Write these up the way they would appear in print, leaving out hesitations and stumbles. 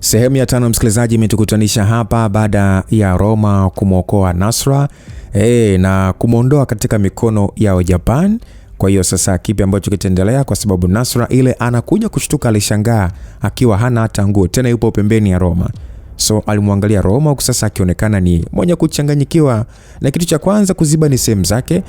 Sehemu ya 5 msikilizaji imetukutanisha hapa baada ya Roma kumwokoa Nasra na kumuondoa katika mikono ya Japan. Kwa hiyo sasa kipi ambacho kitaendelea, kwa sababu Nasra ile anakuja kushtuka, alishangaa akiwa hana hata nguo tena, yupo pembeni ya Roma. So alimwangalia Roma huku sasa akionekana ni mwenye kuchanganyikiwa, na kitu cha kwanza kuziba ni sehemu zake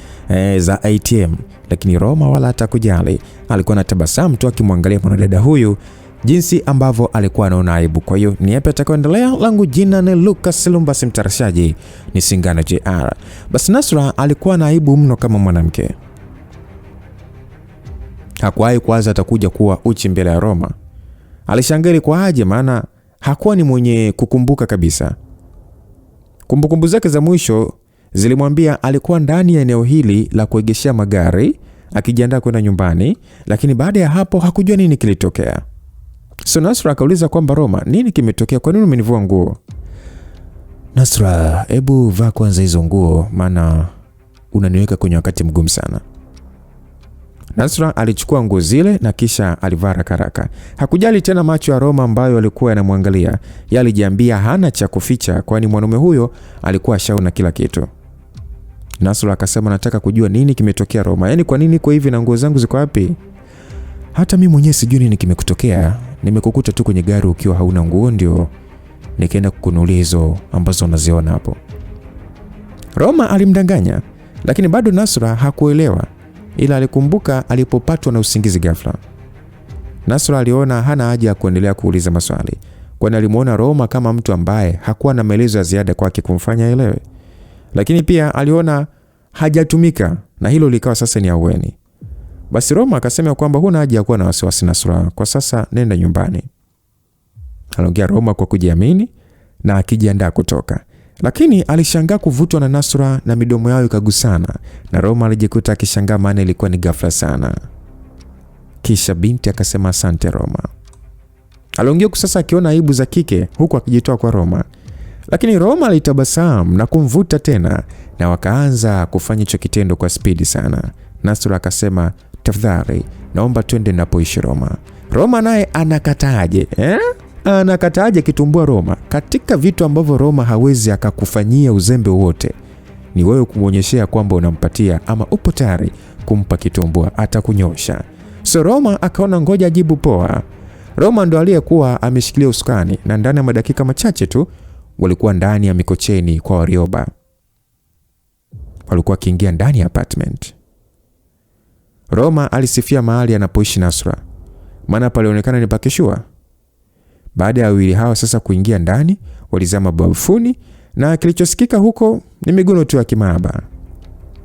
za ATM, lakini Roma wala hata kujali. Alikuwa na tabasamu tu akimwangalia mwanadada huyu jinsi ambavyo alikuwa anaona aibu. Kwa hiyo ni yapi atakayoendelea? Langu jina ni Lucas Lumbasi, mtarashaji ni Singano JR. Basi Nasra alikuwa na aibu mno kama mwanamke. Hakuwahi kwanza atakuja kuwa uchi mbele ya Roma. Alishangaa kwa aje, maana hakuwa ni mwenye kukumbuka kabisa. Kumbukumbu zake za mwisho zilimwambia alikuwa ndani ya eneo hili la kuegeshea magari akijiandaa kwenda nyumbani, lakini baada ya hapo hakujua nini kilitokea. So Nasra akauliza kwamba Roma, nini kimetokea? Kwa nini umenivua nguo? Nasra, hebu vaa kwanza hizo nguo, maana unaniweka kwenye wakati mgumu sana. Nasra alichukua nguo zile na kisha alivaa haraka. Hakujali tena macho ya Roma ambayo alikuwa yanamwangalia. Yeye alijiambia hana cha kuficha, kwani mwanaume huyo alikuwa ashaona kila kitu. Nasra akasema, nataka kujua nini kimetokea Roma. Yaani kwa nini kwa hivi na nguo zangu ziko wapi? Hata mimi mwenyewe sijui nini kimekutokea. Nimekukuta tu kwenye gari ukiwa hauna nguo, ndio nikaenda kukununulia hizo ambazo unaziona hapo. Roma alimdanganya, lakini bado Nasra hakuelewa, ila alikumbuka alipopatwa na usingizi ghafla. Nasra aliona hana haja ya kuendelea kuuliza maswali, kwani alimuona Roma kama mtu ambaye hakuwa na maelezo ya ziada kwake kumfanya aelewe. Lakini pia aliona hajatumika, na hilo likawa sasa ni aweni. Basi Roma akasema kwamba huna haja ya kuwa na wasiwasi Nasra, kwa sasa nenda nyumbani. Aliongea Roma kwa kujiamini na akijiandaa kutoka. Lakini alishangaa kuvutwa na Nasra na midomo yao ikagusana, na Roma alijikuta akishangaa maana ilikuwa ni ghafla sana. Kisha binti akasema asante Roma. Aliongea sasa akiona aibu za kike huku akijitoa kwa Roma. Lakini Roma alitabasamu na kumvuta tena, na wakaanza kufanya hicho kitendo kwa spidi sana. Nasra akasema, tafadhali naomba twende napoishi Roma. Roma naye anakataaje? Anakataaje kitumbua Roma? Katika vitu ambavyo Roma hawezi akakufanyia uzembe wote ni wewe kumuonyeshea kwamba unampatia ama upo tayari kumpa kitumbua, atakunyosha. So Roma akaona ngoja ajibu poa. Roma ndo aliyekuwa ameshikilia usukani, na ndani ya madakika machache tu walikuwa ndani ya Mikocheni kwa Warioba. Walikuwa kiingia ndani ya apartment. Roma alisifia mahali anapoishi Nasra, maana palionekana ni pakishua. Baada ya wawili hao sasa kuingia ndani, walizama bafuni, na kilichosikika huko ni miguno tu ya kimahaba.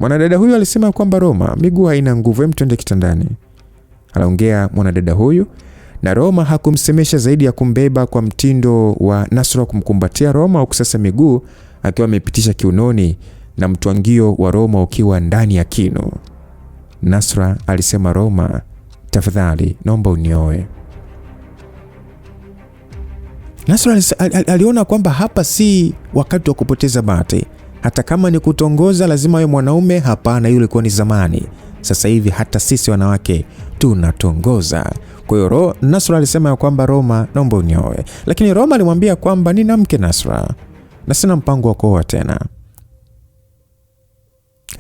Mwanadada huyu alisema kwamba Roma, miguu haina nguvu, twende kitandani. Aliongea mwanadada huyu, na Roma hakumsemesha zaidi ya kumbeba kwa mtindo wa Nasra kumkumbatia Roma, huku sasa miguu akiwa amepitisha kiunoni na mtwangio wa Roma ukiwa ndani ya kino. Nasra alisema, Roma, tafadhali naomba unioe. Nasra aliona kwamba hapa si wakati wa kupoteza bahati. Hata kama ni kutongoza lazima awe mwanaume, hapana, yule kwa ni zamani. Sasa hivi hata sisi wanawake tunatongoza. Kwa hiyo Nasra alisema kwamba Roma, naomba unioe. Lakini Roma alimwambia kwamba nina mke Nasra, na sina mpango wa kuoa tena.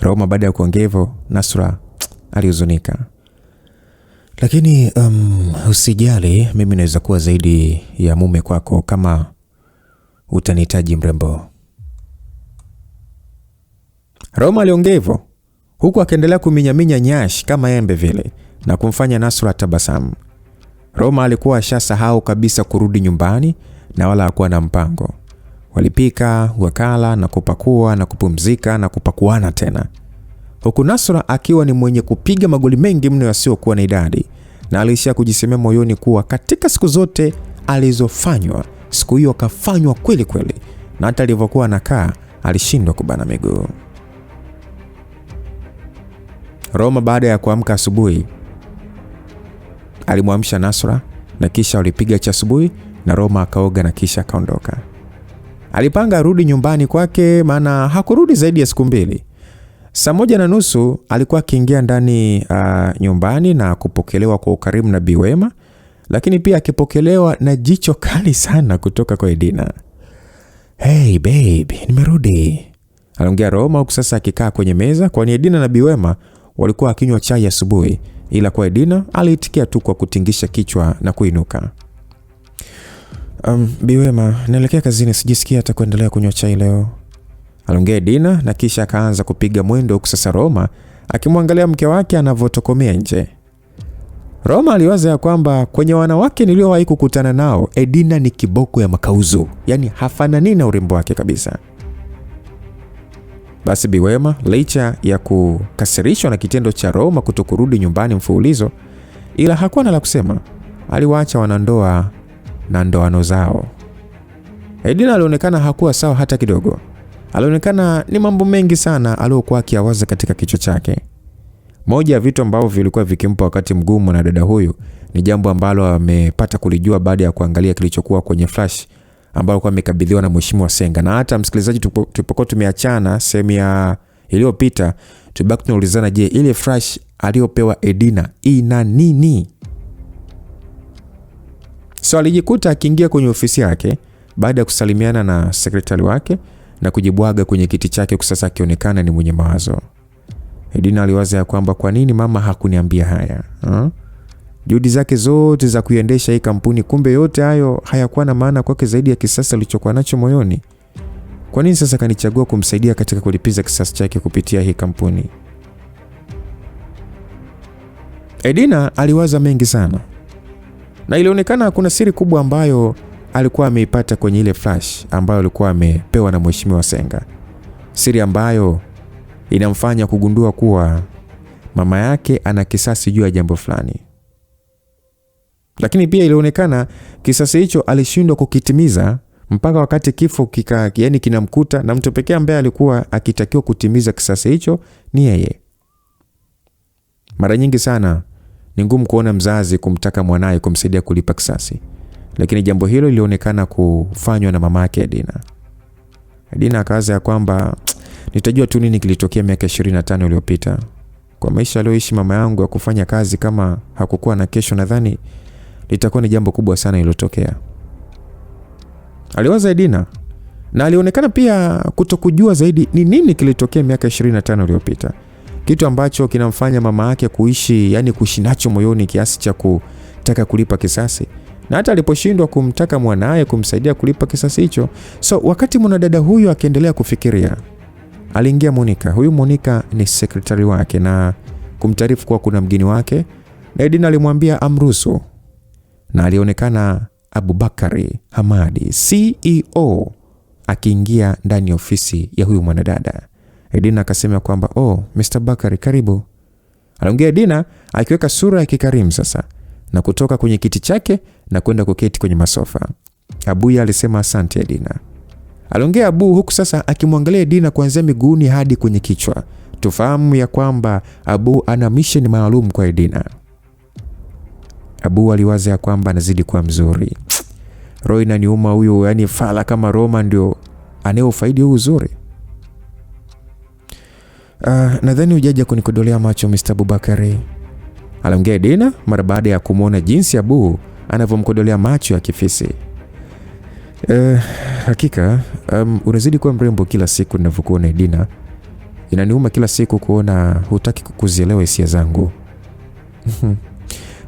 Roma baada ya kuongea hivyo, Nasra alihuzunika. Lakini usijali, mimi naweza kuwa zaidi ya mume kwako kama utanihitaji mrembo. Roma aliongea hivyo huku akaendelea kuminyaminya nyash kama embe vile na kumfanya Nasra tabasamu. Roma alikuwa ashasahau kabisa kurudi nyumbani na wala hakuwa na mpango. Walipika, wakala na kupakua na kupumzika na kupakuana tena, huku Nasra akiwa ni mwenye kupiga magoli mengi mno yasiokuwa na idadi, na alishia kujisemea moyoni kuwa katika siku zote alizofanywa, siku hiyo kafanywa kweli kweli, na hata alivyokuwa anakaa alishindwa kubana miguu. Roma baada ya kuamka asubuhi alimwamsha Nasra, na kisha walipiga cha asubuhi na Roma akaoga na kisha akaondoka. Alipanga arudi nyumbani kwake, maana hakurudi zaidi ya siku 2. Saa 1:30 alikuwa akiingia ndani nyumbani na kupokelewa kwa ukarimu na Biwema, lakini pia akipokelewa na jicho kali sana kutoka kwa Edina. "Hey babe, nimerudi," aliongea Roma huku sasa akikaa kwenye meza, kwani Edina na Biwema walikuwa akinywa chai asubuhi, ila kwa Edina aliitikia tu kwa kutingisha kichwa na kuinuka. Biwema, naelekea kazini, sijisikia hata kuendelea kunywa chai leo," aliongea Edina, na kisha akaanza kupiga mwendo huku sasa Roma akimwangalia mke wake anavyotokomea nje. Roma aliwaza ya kwamba kwenye wanawake niliowahi kukutana nao, Edina ni kiboko ya makauzu, yani hafanani na urembo wake kabisa. Basi Biwema, licha ya kukasirishwa na kitendo cha Roma kutokurudi nyumbani mfululizo, ila hakuwa na la kusema. Aliwaacha wanandoa na ndoano zao. Edina alionekana hakuwa sawa hata kidogo. Alionekana ni mambo mengi sana aliyokuwa akiyawaza katika kichwa chake. Moja ya vitu ambavyo vilikuwa vikimpa wakati mgumu na dada huyu ni jambo ambalo amepata kulijua baada ya kuangalia kilichokuwa kwenye flash ambalo kwa amekabidhiwa na Mheshimiwa Senga. Na hata msikilizaji, tulipokuwa tumeachana sehemu ya iliyopita, tubaki tunaulizana, je, ile flash aliyopewa Edina ina nini? So alijikuta akiingia kwenye ofisi yake baada ya kusalimiana na sekretari wake na kujibwaga kwenye kiti chake, kusasa akionekana ni mwenye mawazo. Edina aliwaza ya kwamba kwa nini mama hakuniambia haya? Juhudi zake zote za kuiendesha hii kampuni, kumbe yote hayo hayakuwa na maana kwake zaidi ya kisasi alichokuwa nacho moyoni. Kwa nini sasa kanichagua kumsaidia katika kulipiza kisasi chake kupitia hii kampuni? Edina aliwaza mengi sana. Na ilionekana kuna siri kubwa ambayo alikuwa ameipata kwenye ile flash ambayo alikuwa amepewa na Mheshimiwa Senga. Siri ambayo inamfanya kugundua kuwa mama yake ana kisasi juu ya jambo fulani. Lakini pia ilionekana kisasi hicho alishindwa kukitimiza mpaka wakati kifo kinamkuta, na mtu pekee ambaye alikuwa akitakiwa kutimiza kisasi hicho ni yeye. Mara nyingi sana ni ngumu kuona mzazi kumtaka mwanae kumsaidia kulipa kisasi, lakini jambo hilo lilionekana kufanywa na mama yake Edina. Edina akawaza ya kwamba nitajua tu nini kilitokea miaka 25 iliyopita. Kwa maisha aliyoishi mama yangu ya kufanya kazi, kama hakukuwa na kesho, nadhani litakuwa ni jambo kubwa sana iliyotokea, aliwaza Edina. Na alionekana pia kutokujua zaidi ni nini kilitokea miaka 25 iliyopita, kitu ambacho kinamfanya mama yake kuishi, yani kushinacho moyoni kiasi cha kutaka kulipa kisasi, na hata aliposhindwa kumtaka mwanae kumsaidia kulipa kisasi hicho. So wakati mwanadada huyu akiendelea kufikiria, aliingia Monica. Huyu Monica ni sekretari wake na kumtaarifu kuwa kuna mgeni wake, na Edina alimwambia amruhusu. Na alionekana Abubakari Hamadi, CEO, akiingia ndani ya ofisi ya huyu mwanadada. Edina akasema kwamba, Mr. Bakari, karibu. Aliongea Edina akiweka sura ya kikarimu sasa na kutoka kwenye kiti chake na kwenda kuketi kwenye masofa. Abuya alisema asante Edina. Aliongea Abu huku sasa akimwangalia Edina kuanzia miguuni hadi kwenye kichwa. Tufahamu ya kwamba Abu ana mission maalum kwa Edina. Abu aliwaza ya kwamba anazidi kuwa mzuri. Roho inaniuma huyu, yani fala kama Roma ndio anayefaidi huu uzuri. Nadhani hujaja kunikodolea macho Mr. Abubakari, aliongea Edina mara baada ya kumuona jinsi Abu anavyomkodolea macho ya kifisi. Hakika unazidi kuwa mrembo kila siku ninavyokuona Edina. Inaniuma kila siku kuona hutaki kuzielewa hisia zangu.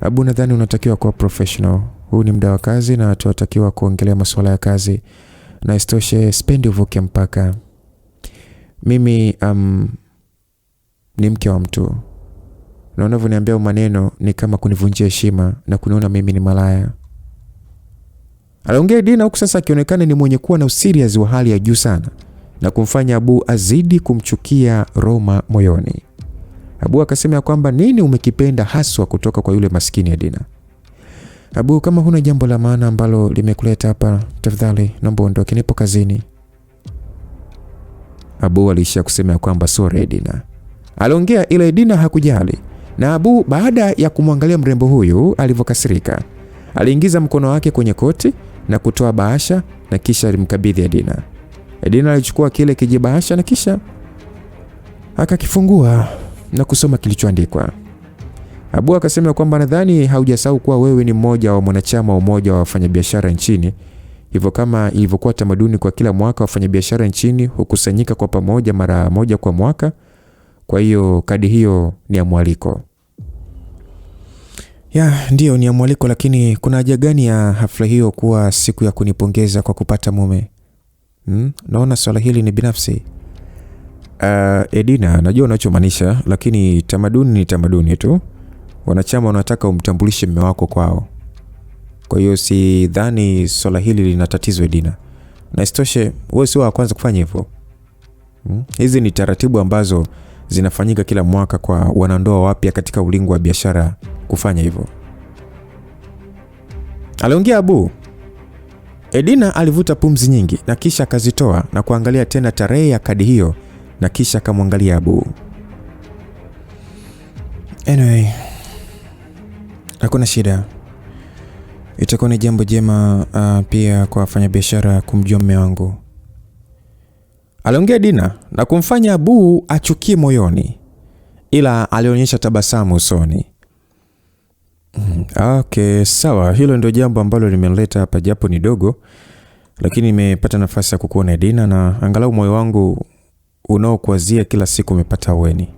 Abu, nadhani unatakiwa kuwa professional. Huu ni muda wa kazi na tunatakiwa kuongelea masuala ya kazi, na istoshe spendi uvuke mpaka. Mimi ni mke wa mtu, na unavyoniambia maneno ni kama kunivunjia heshima na kuniona mimi ni malaya, aliongea Edina huku sasa akionekana ni mwenye kuwa na usirias wa hali ya juu sana, na kumfanya Abu azidi kumchukia Roma moyoni. Abu akasema kwamba nini umekipenda haswa kutoka kwa yule maskini Edina? Abu, kama huna jambo la maana ambalo limekuleta hapa, tafadhali naomba ondoke, nipo kazini. Abu alisha kusema kwamba sorry Edina. Aliongea ila Edina hakujali, na Abu baada ya kumwangalia mrembo huyu alivyokasirika, aliingiza mkono wake kwenye koti na kutoa bahasha na kisha alimkabidhi Edina. Edina alichukua kile kijibahasha na kisha akakifungua na kusoma kilichoandikwa. Abu akasema kwamba nadhani haujasahau kuwa wewe ni mmoja wa mwanachama wa umoja wa wafanyabiashara nchini. Hivyo kama ilivyokuwa tamaduni kwa kila mwaka wafanyabiashara nchini hukusanyika kwa pamoja mara moja kwa mwaka. Kwa hiyo kadi hiyo ni ya mwaliko. Ya, ndio ni ya mwaliko, lakini kuna haja gani ya hafla hiyo kuwa siku ya kunipongeza kwa kupata mume? Naona swala hili ni binafsi. Edina, najua unachomaanisha, lakini tamaduni ni tamaduni tu. Wanachama wanataka umtambulishe mume wako kwao. Kwa hiyo sidhani swala hili lina tatizo Edina. Na isitoshe wewe sio wa kwanza kufanya hivyo. Hizi ni taratibu ambazo zinafanyika kila mwaka kwa wanandoa wapya katika ulingo wa biashara kufanya hivyo. Aliongea Abu. Edina alivuta pumzi nyingi na kisha akazitoa na kuangalia tena tarehe ya kadi hiyo na kisha akamwangalia Abu. Anyway, hakuna shida. Itakuwa ni jambo jema pia kwa wafanyabiashara kumjua mume wangu. Aliongea Dina na kumfanya Abu achukie moyoni, ila alionyesha tabasamu usoni. Okay, sawa, hilo ndio jambo ambalo limenileta hapa japo ni dogo, lakini nimepata nafasi ya kukuona Dina na angalau moyo wangu unaokuazia kila siku umepata aweni.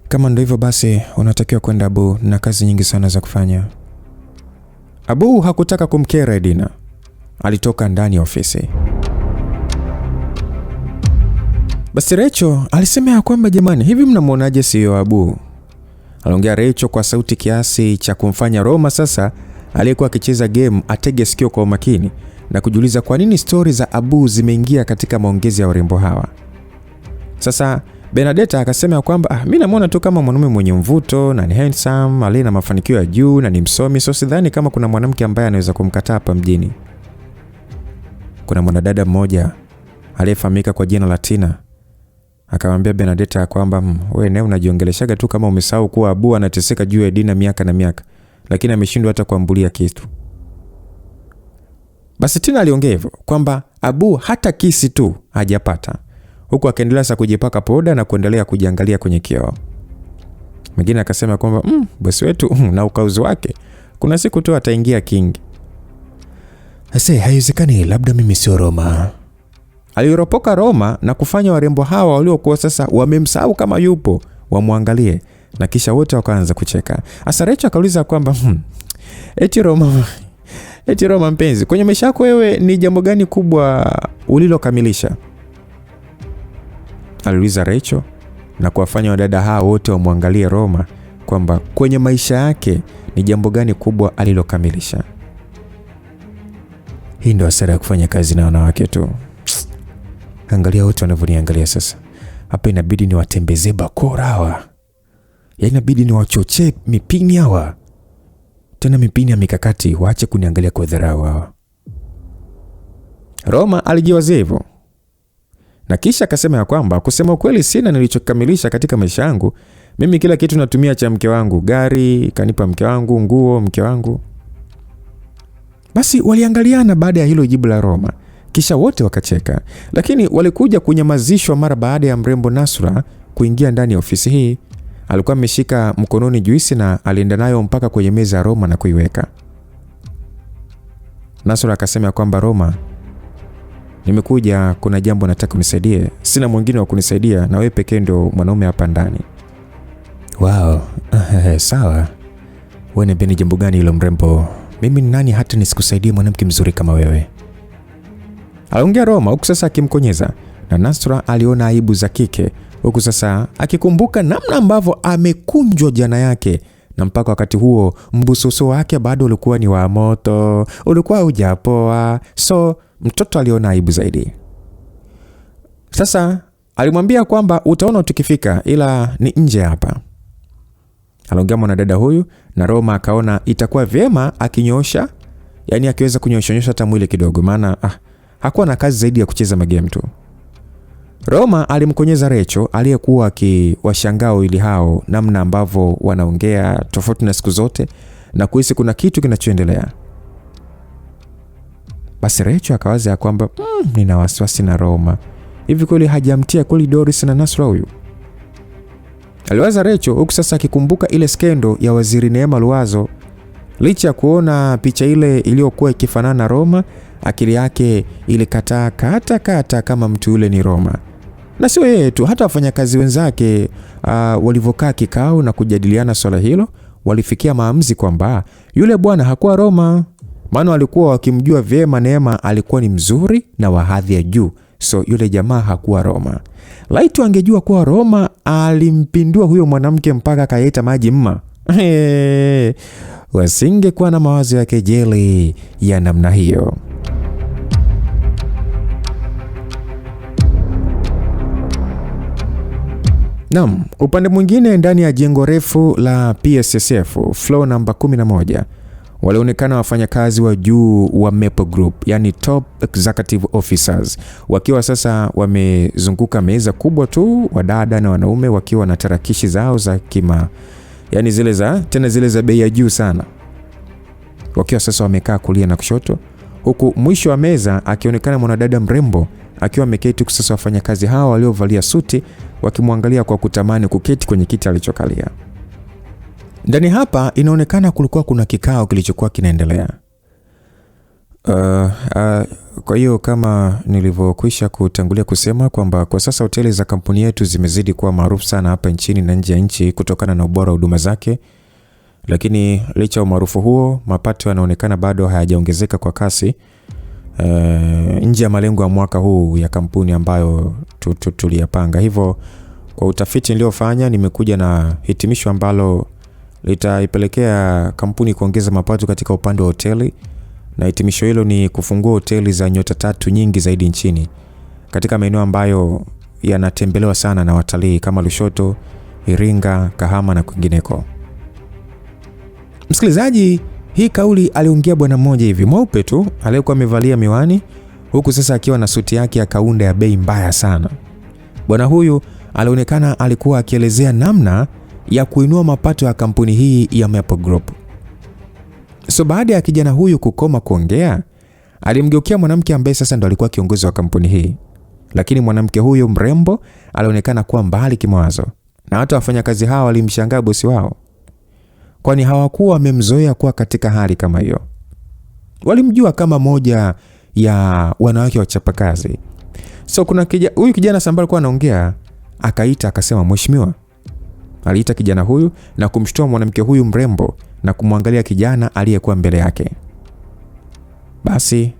Kama ndio hivyo basi unatakiwa kwenda Abu, na kazi nyingi sana za kufanya. Abu hakutaka kumkera Dina. Alitoka ndani ya ofisi. Basi Recho alisema kwamba jamani, hivi mnamuonaje CEO Abu? Aliongea Recho kwa sauti kiasi cha kumfanya Roma sasa aliyekuwa akicheza game atege sikio kwa umakini na kujiuliza kwa nini stori za Abu zimeingia katika maongezi ya warembo hawa. Sasa Benedetta akasema kwamba mimi namuona tu kama mwanamume mwenye mvuto na ni handsome, aliye na mafanikio ya juu na ni msomi, so sidhani kama kuna mwanamke ambaye anaweza kumkataa hapa mjini. Kuna mwanadada mmoja aliyefahamika kwa jina la Tina akamwambia Benedetta kwamba wewe naye unajiongeleshaga tu kama umesahau kuwa Abu anateseka juu ya Dina miaka na miaka, lakini ameshindwa hata kuambulia kitu. Basi Tina aliongea hivyo kwamba Abu hata kisi tu hajapata, huku akaendelea sasa kujipaka poda na kuendelea kujiangalia kwenye kioo. Mwingine akasema kwamba bosi wetu na ukauzi wake kuna siku tu ataingia king. Haiwezekani, labda mimi sio Roma. Aliropoka Roma na kufanya warembo hawa waliokuwa sasa wamemsahau kama yupo wamwangalie, na kisha wote wakaanza kucheka. Asarecho akauliza kwamba eti Roma mpenzi, kwenye maisha yako wewe ni jambo gani kubwa ulilokamilisha? Aliuliza Recho na kuwafanya wadada hao wote wamwangalie Roma kwamba kwenye maisha yake ni jambo gani kubwa alilokamilisha. Hii ndio hasara ya kufanya kazi na wanawake tu. Angalia wote wanavyoniangalia sasa. Hapa inabidi niwatembezee bakora hawa. Inabidi niwachochee mipini hawa. Tena mipini ya mikakati, waache kuniangalia kwa dharau hawa. Roma alijiwazia hivyo. Na kisha akasema kwamba kusema ukweli sina nilichokamilisha katika maisha yangu. Mimi kila kitu natumia cha mke wangu, gari kanipa mke wangu, nguo mke wangu. Basi waliangaliana baada ya hilo jibu la Roma. Kisha wote wakacheka, lakini walikuja kunyamazishwa mara baada ya mrembo Nasra kuingia ndani ya ofisi hii. Alikuwa ameshika mkononi juisi na alienda nayo mpaka kwenye meza ya Roma na kuiweka. Nasra akasema kwamba Roma, nimekuja, kuna jambo nataka unisaidie. Sina mwingine wa kunisaidia na wewe pekee ndio mwanaume hapa ndani. Wow, sawa. Wewe ni beni jambo gani hilo mrembo? Mimi ni nani hata nisikusaidie mwanamke mzuri kama wewe? Aliongea Roma huku sasa akimkonyeza, na Nasra aliona aibu za kike huku sasa akikumbuka namna ambavyo amekunjwa jana yake, na mpaka wakati huo mbususo wake bado ulikuwa ni wa moto, ulikuwa hujapoa, so mtoto aliona aibu zaidi. Sasa alimwambia kwamba utaona tukifika, ila ni nje hapa. Aliongea mwanadada huyu na Roma akaona itakuwa vyema akinyosha, yani akiweza kunyosha hata mwili kidogo, maana hakuwa na kazi zaidi ya kucheza magame tu. Roma alimkonyeza Recho aliyekuwa akiwashangaa ili hao namna ambavyo wanaongea tofauti na siku zote na kuhisi kuna kitu kinachoendelea. Basi Recho akawaza kwamba nina wasiwasi na Roma. Hivi kweli hajamtia kweli Doris na Nasra huyu? aliwaza Rachel, huku sasa akikumbuka ile skendo ya Waziri Neema Luwazo. Licha ya kuona picha ile iliyokuwa ikifanana na Roma, akili yake ilikataa kata kama mtu yule ni Roma. Na sio yeye tu, hata wafanyakazi wenzake walivyokaa kikao na kujadiliana swala hilo, walifikia maamuzi kwamba yule bwana hakuwa Roma. Maana walikuwa wakimjua vyema Neema alikuwa ni mzuri na wa hadhi ya juu. So yule jamaa hakuwa Roma. Laitu angejua kuwa Roma, alimpindua huyo mwanamke mpaka akaita maji mma. Wasingekuwa na mawazo ya kejeli ya namna hiyo. Naam, upande mwingine ndani ya jengo refu la PSSF floor namba 11 walionekana wafanyakazi wa juu wa Maple Group, yani top executive officers, wakiwa sasa wamezunguka meza kubwa tu, wadada na wanaume wakiwa na tarakishi zao za kima, yani zile za bei ya juu sana, wakiwa sasa wamekaa kulia na kushoto, huku mwisho wa meza akionekana mwanadada mrembo akiwa ameketi. Sasa wafanyakazi hao waliovalia suti wakimwangalia kwa kutamani kuketi kwenye kiti alichokalia. Ndani hapa inaonekana kulikuwa kuna kikao kilichokuwa kinaendelea. Kwa hiyo kama nilivyokwisha kutangulia kusema kwamba kwa sasa hoteli za kampuni yetu zimezidi kuwa maarufu sana hapa nchini na nje ya nchi kutokana na ubora wa huduma zake. Lakini licha ya umaarufu huo, mapato yanaonekana bado hayajaongezeka kwa kasi. Nje ya malengo ya mwaka huu ya kampuni ambayo tuliyapanga. Hivyo kwa utafiti niliofanya nimekuja na hitimisho ambalo litaipelekea kampuni kuongeza mapato katika upande wa hoteli, na hitimisho hilo ni kufungua hoteli za nyota 3 nyingi zaidi nchini katika maeneo ambayo yanatembelewa sana na watalii kama Lushoto, Iringa, Kahama na kwingineko. Msikilizaji, hii kauli aliongea bwana mmoja hivi mweupe tu aliyekuwa amevalia miwani, huku sasa akiwa na suti yake ya kaunda ya bei mbaya sana. Bwana huyu alionekana alikuwa akielezea namna ya kuinua mapato ya kampuni hii ya Maple Group. So baada ya kijana huyu kukoma kuongea, alimgeukia mwanamke ambaye sasa ndo alikuwa kiongozi wa kampuni hii. Lakini mwanamke huyu mrembo alionekana kuwa mbali kimawazo, na hata wafanyakazi hao walimshangaa bosi wao, kwani hawakuwa wamemzoea kuwa katika hali kama hiyo. Walimjua kama moja ya wanawake wachapakazi. So kuna huyu kijana sambal alikuwa anaongea, akaita akasema mheshimiwa. Aliita kijana huyu na kumshtua mwanamke huyu mrembo na kumwangalia kijana aliyekuwa mbele yake. Basi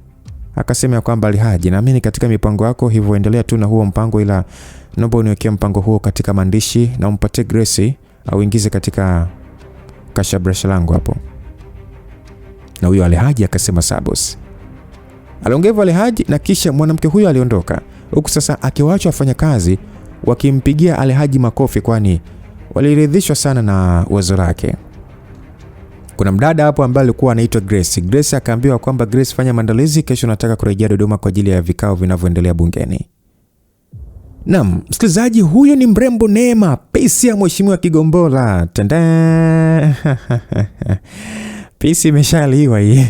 akasema kwamba Alhaji, naamini katika mipango yako, hivyo endelea tu na huo mpango, ila naomba uniwekee mpango huo katika maandishi na umpatie Grace au ingize katika kashabrasha langu hapo. Na huyo Alhaji akasema sabos. Aliongeva Alhaji na kisha mwanamke huyo aliondoka, huku sasa akiwaacha wafanyakazi wakimpigia Alhaji makofi, kwani waliridhishwa sana na wazo lake. Kuna mdada hapo ambaye alikuwa anaitwa Grace. Grace akaambiwa kwamba Grace, fanya maandalizi, kesho nataka kurejea Dodoma kwa ajili ya vikao vinavyoendelea bungeni. Naam, msikilizaji, huyo ni mrembo Neema, pesi ya mheshimiwa Kigombola. Tanda. Pesi imeshaliwa hii.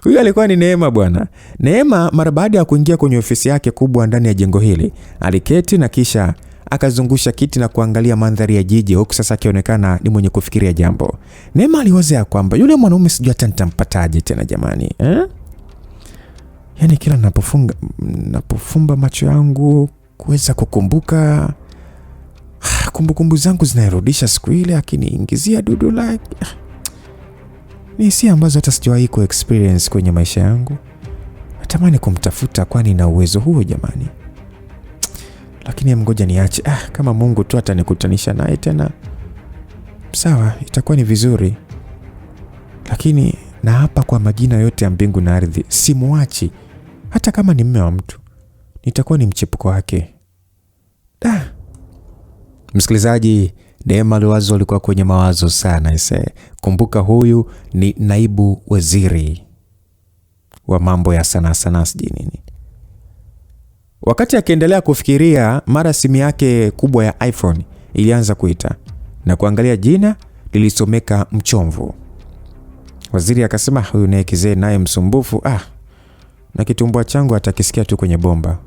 Huyo alikuwa ni Neema bwana. Neema mara baada ya kuingia kwenye ofisi yake kubwa ndani ya jengo hili, aliketi na kisha akazungusha kiti na kuangalia mandhari ya jiji, huku sasa akionekana ni mwenye kufikiria jambo. Neema aliwazia kwamba yule mwanaume sijui hata nitampataje tena jamani, Yaani kila napofumba macho yangu kuweza kukumbuka kumbukumbu zangu zinarudisha siku ile, akiniingizia dudu like ni hisia ambazo hata sijawahi ku experience kwenye maisha yangu. Natamani kumtafuta, kwani na uwezo huo jamani. Lakini ngoja niache. Kama Mungu tu atanikutanisha naye tena, sawa, itakuwa ni vizuri. Lakini na hapa kwa majina yote ya mbingu na ardhi, simuachi. Hata kama ni mume wa mtu, nitakuwa ni mchepuko wake. Msikilizaji, Neema Luwazo alikuwa kwenye mawazo sana ise. Kumbuka huyu ni naibu waziri wa mambo ya sana sijini. Wakati akiendelea kufikiria, mara simu yake kubwa ya iPhone ilianza kuita na kuangalia jina lilisomeka Mchomvu. Waziri akasema huyu naye kizee naye msumbufu, na kitumbua changu atakisikia tu kwenye bomba.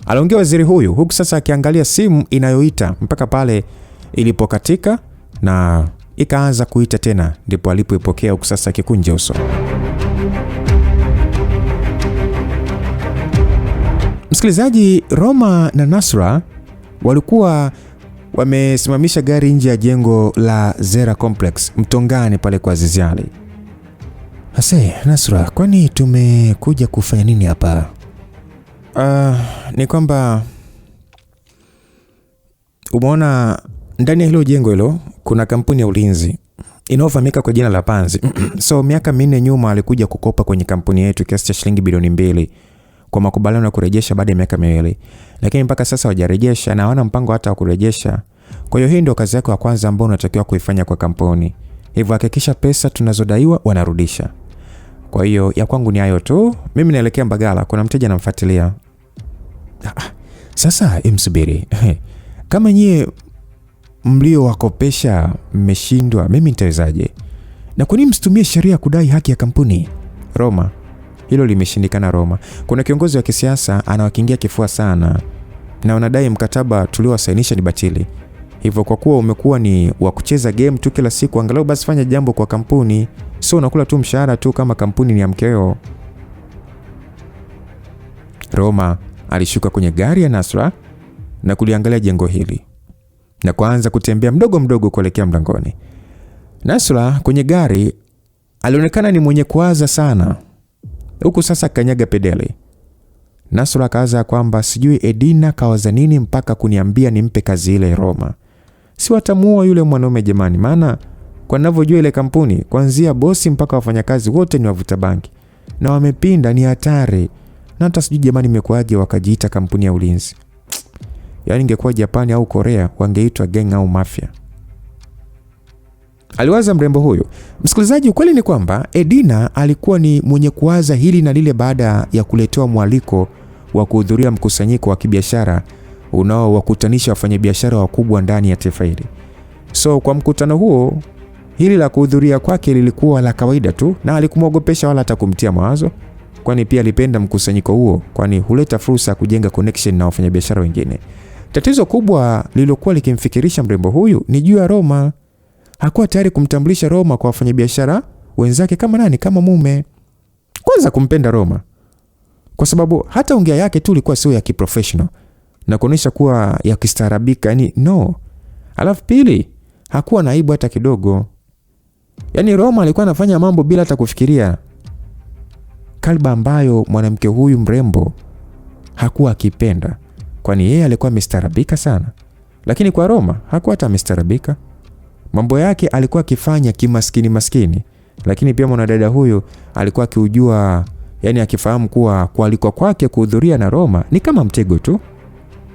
aliongea waziri huyu, huku sasa akiangalia simu inayoita mpaka pale ilipokatika na ikaanza kuita tena, ndipo alipoipokea huku sasa akikunja uso. Msikilizaji, Roma na Nasra walikuwa wamesimamisha gari nje ya jengo la Zera Complex Mtongani pale kwa Azizi Ali. Hase, Nasra, kwani tumekuja kufanya nini hapa? Ni kwamba umeona ndani ya hilo jengo hilo kuna kampuni ya ulinzi inayofahamika kwa jina la Panzi. So miaka 4 nyuma alikuja kukopa kwenye kampuni yetu kiasi cha shilingi bilioni 2 kwa makubaliano ya kurejesha baada ya miaka 2. Lakini mpaka sasa hawajarejesha na hawana mpango hata wa kurejesha. Kwa hiyo hii ndio kazi yako ya kwanza ambayo unatakiwa kuifanya kwa kampuni. Hivyo hakikisha pesa tunazodaiwa wanarudisha. Kwa hiyo ya kwangu ni hayo tu. Mimi naelekea Mbagala, kuna mteja anamfuatilia. Sasa msubiri. Kama nyie mlio wakopesha mmeshindwa, mimi nitawezaje? Na kwa nini msitumie sheria kudai haki ya kampuni? Roma, hilo limeshindikana Roma. Kuna kiongozi wa kisiasa anawakingia kifua sana na wanadai mkataba tuliowasainisha ni batili. Hivyo kwa kuwa umekuwa ni wa kucheza game tu kila siku, angalau basi fanya jambo kwa kampuni. Sio unakula tu mshahara tu kama kampuni ni ya mkeo. Roma alishuka kwenye gari ya Nasra na kuliangalia jengo hili na kuanza kutembea mdogo mdogo kuelekea mlangoni. Nasra kwenye gari alionekana ni mwenye kuwaza sana, huku sasa kanyaga pedali. Nasra akaanza kwamba sijui Edina kawaza nini mpaka kuniambia nimpe kazi ile Roma. Si watamuoa yule mwanaume jamani, maana kwa ninavyojua ile kampuni kuanzia bosi mpaka wafanyakazi wote ni wavuta bangi na wamepinda, ni hatari. Na hata sijui jamani imekuaje wakajiita kampuni ya ulinzi. Yaani ingekuwa Japani au Korea wangeitwa gang au mafia. Aliwaza mrembo huyo. Msikilizaji, ukweli ni kwamba Edina alikuwa ni mwenye kuwaza hili na lile baada ya kuletewa mwaliko wa kuhudhuria mkusanyiko wa kibiashara unaowakutanisha wafanyabiashara wakubwa ndani ya taifa hili. So kwa mkutano huo, hili la kuhudhuria kwake lilikuwa la kawaida tu na alikumwogopesha wala hata kumtia mawazo, kwani pia alipenda mkusanyiko huo, kwani huleta fursa kujenga connection na wafanyabiashara wengine. Tatizo kubwa lililokuwa likimfikirisha mrembo huyu ni juu ya Roma. Hakuwa tayari kumtambulisha Roma kwa wafanyabiashara wenzake kama nani, kama mume. Kwanza kumpenda Roma kwa sababu hata ongea yake tu ilikuwa sio ya kiprofessional na kuonesha kuwa ya kistaarabika, yani no. Alafu pili, hakuwa na aibu hata kidogo. Yani Roma alikuwa anafanya mambo bila hata kufikiria, kalba ambayo mwanamke huyu mrembo hakuwa akipenda, kwani yeye alikuwa amestaarabika sana. Lakini kwa Roma hakuwa hata amestaarabika. Mambo yake alikuwa akifanya kimaskini maskini, lakini pia mwanadada huyu alikuwa akiujua, yani akifahamu kuwa kualikwa kwake kuhudhuria na Roma ni kama mtego tu.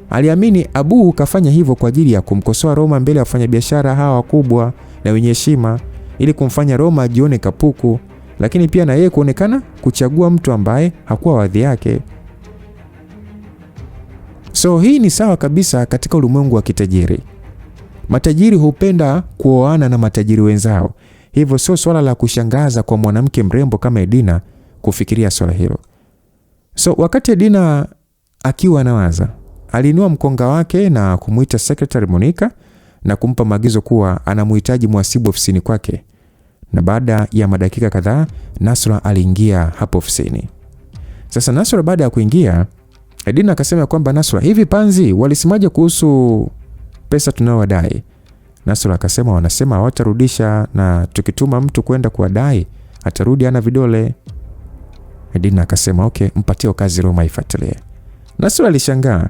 Aliamini Abu kafanya hivyo kwa ajili ya kumkosoa Roma mbele ya wafanyabiashara hawa wakubwa na wenye heshima, ili kumfanya Roma ajione kapuku, lakini pia na yeye kuonekana kuchagua mtu ambaye hakuwa wadhi yake. So hii ni sawa kabisa katika ulimwengu wa kitajiri. Matajiri hupenda kuoana na matajiri wenzao. Hivyo sio swala la kushangaza kwa mwanamke mrembo kama Edina kufikiria swala hilo. So wakati Edina akiwa anawaza, aliinua mkonga wake na kumuita secretary Monica na kumpa maagizo kuwa anamhitaji mhasibu ofisini kwake. Na baada ya madakika kadhaa, Nasra aliingia hapo ofisini. Sasa Nasra baada ya kuingia, Edina akasema kwamba Nasra, hivi Panzi walisemaje kuhusu pesa tunaowadai? Nasra akasema wanasema hawatarudisha na tukituma mtu kwenda kuwadai atarudi ana vidole. Edina akasema okay, mpatie kazi Roma ifuatilie. Nasra alishangaa.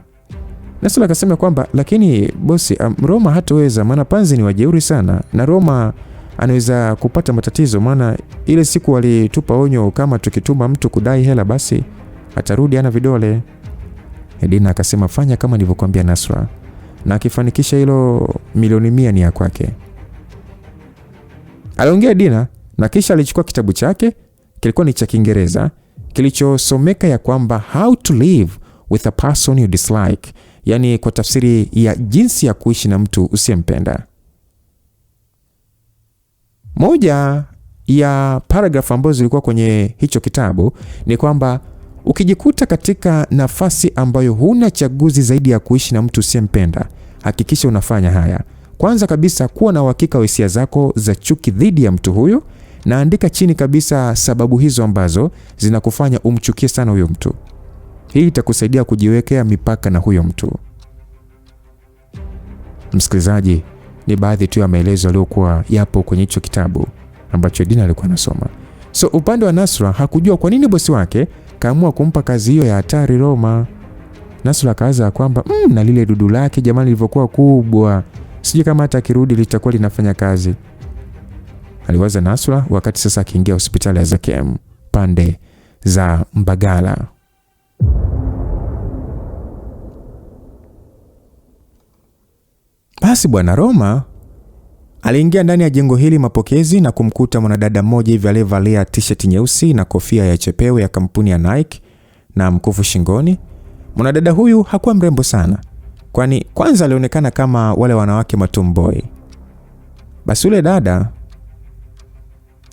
Nasra akasema kwamba lakini bosi, Roma hataweza, maana Panzi ni wajeuri sana na Roma anaweza kupata matatizo, maana ile siku walitupa onyo kama tukituma mtu kudai hela basi atarudi ana vidole. Edina akasema fanya kama nilivyokuambia Nasra, na akifanikisha hilo milioni 100 ni ya kwake. Aliongea Edina na kisha alichukua kitabu chake, kilikuwa ni cha Kiingereza kilichosomeka ya kwamba How to live with a person you dislike, yani kwa tafsiri ya jinsi ya kuishi na mtu usiyempenda. Moja ya paragraph ambazo zilikuwa kwenye hicho kitabu ni kwamba Ukijikuta katika nafasi ambayo huna chaguzi zaidi ya kuishi na mtu usiyempenda, hakikisha unafanya haya. Kwanza kabisa, kuwa na uhakika wa hisia zako za chuki dhidi ya mtu huyo, na andika chini kabisa sababu hizo ambazo zinakufanya umchukie sana huyo mtu. Hii itakusaidia kujiwekea mipaka na huyo mtu. Msikilizaji, ni baadhi tu ya maelezo yaliyokuwa yapo kwenye hicho kitabu ambacho Dina alikuwa anasoma. So upande wa Nasra hakujua kwa nini bosi wake kaamua kumpa kazi hiyo ya hatari Roma. Nasra akaanza kwamba na lile dudu lake jamani lilivyokuwa kubwa, sijui kama hata akirudi litakuwa linafanya kazi. Aliwaza Nasra wakati sasa akiingia hospitali ya Zakem pande za Mbagala. Basi bwana Roma aliingia ndani ya jengo hili mapokezi na kumkuta mwanadada mmoja hivi aliyevalia t-shirt nyeusi na kofia ya chepeo ya kampuni ya Nike na mkufu shingoni. Mwanadada huyu hakuwa mrembo sana, kwani kwanza alionekana kama wale wanawake matomboy. Basi yule dada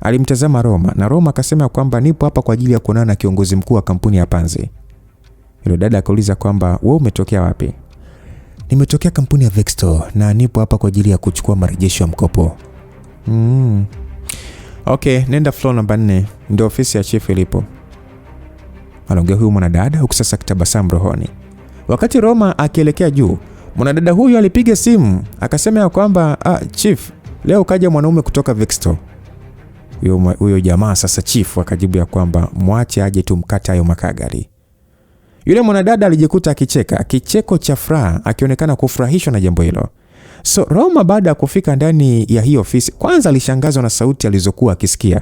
alimtazama Roma na Roma akasema kwamba nipo hapa kwa ajili ya kuonana na kiongozi mkuu wa kampuni ya Panzi. Yule dada akauliza kwamba wewe umetokea wapi? Nimetokea kampuni ya Vexto na nipo hapa kwa ajili ya kuchukua marejesho ya mkopo. Okay, nenda floor namba 4, ndio ofisi ya chief ilipo. Anaongea huyu mwanadada huku sasa kitabasamu rohoni. Wakati Roma akielekea juu, mwanadada huyu alipiga simu akasema kwamba chief, leo kaja mwanaume kutoka Vexto. Huyo jamaa sasa chief akajibu ya kwamba mwache aje tumkata hayo makagari. Yule mwanadada alijikuta akicheka, kicheko cha furaha, akionekana kufurahishwa na jambo hilo. So Roma baada ya kufika ndani ya hii ofisi, kwanza alishangazwa na sauti alizokuwa akisikia.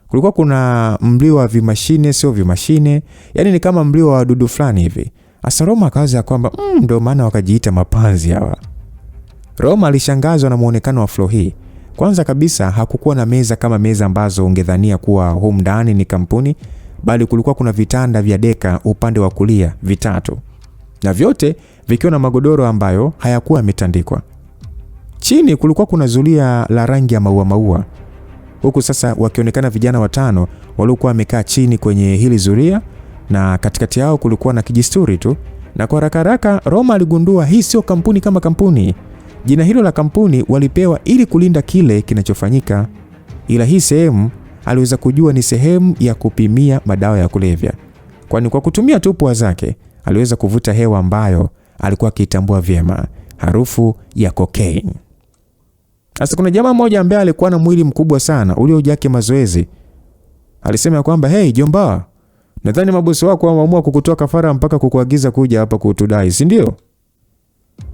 Kulikuwa kuna mlio wa vimashine, sio vimashine, yani ni kama mlio wa wadudu fulani hivi. Asa Roma akawaza kwamba ndio maana wakajiita mapanzi hawa. Roma alishangazwa na muonekano wa floor hii. Kwanza kabisa hakukuwa na meza kama meza ambazo ungedhania kuwa humu ndani ni kampuni, bali kulikuwa kuna vitanda vya deka upande wa kulia vitatu, na vyote vikiwa na magodoro ambayo hayakuwa yametandikwa. Chini kulikuwa kuna zulia la rangi ya maua. Huku sasa wakionekana vijana 5 waliokuwa wamekaa chini kwenye hili zulia, na katikati yao kulikuwa na kijisturi tu. Na kwa haraka Roma aligundua hii sio kampuni kama kampuni. Jina hilo la kampuni walipewa ili kulinda kile kinachofanyika, ila hii sehemu aliweza kujua ni sehemu ya kupimia madawa ya kulevya, kwani kwa kutumia tu pua zake aliweza kuvuta hewa ambayo alikuwa akitambua vyema, harufu ya cocaine. Sasa kuna jamaa mmoja ambaye alikuwa na mwili mkubwa sana uliojaa mazoezi. Alisema kwamba hey jomba, nadhani mabosi wako wameamua kukutoa kafara mpaka kukuagiza kuja hapa kutudai, si ndio?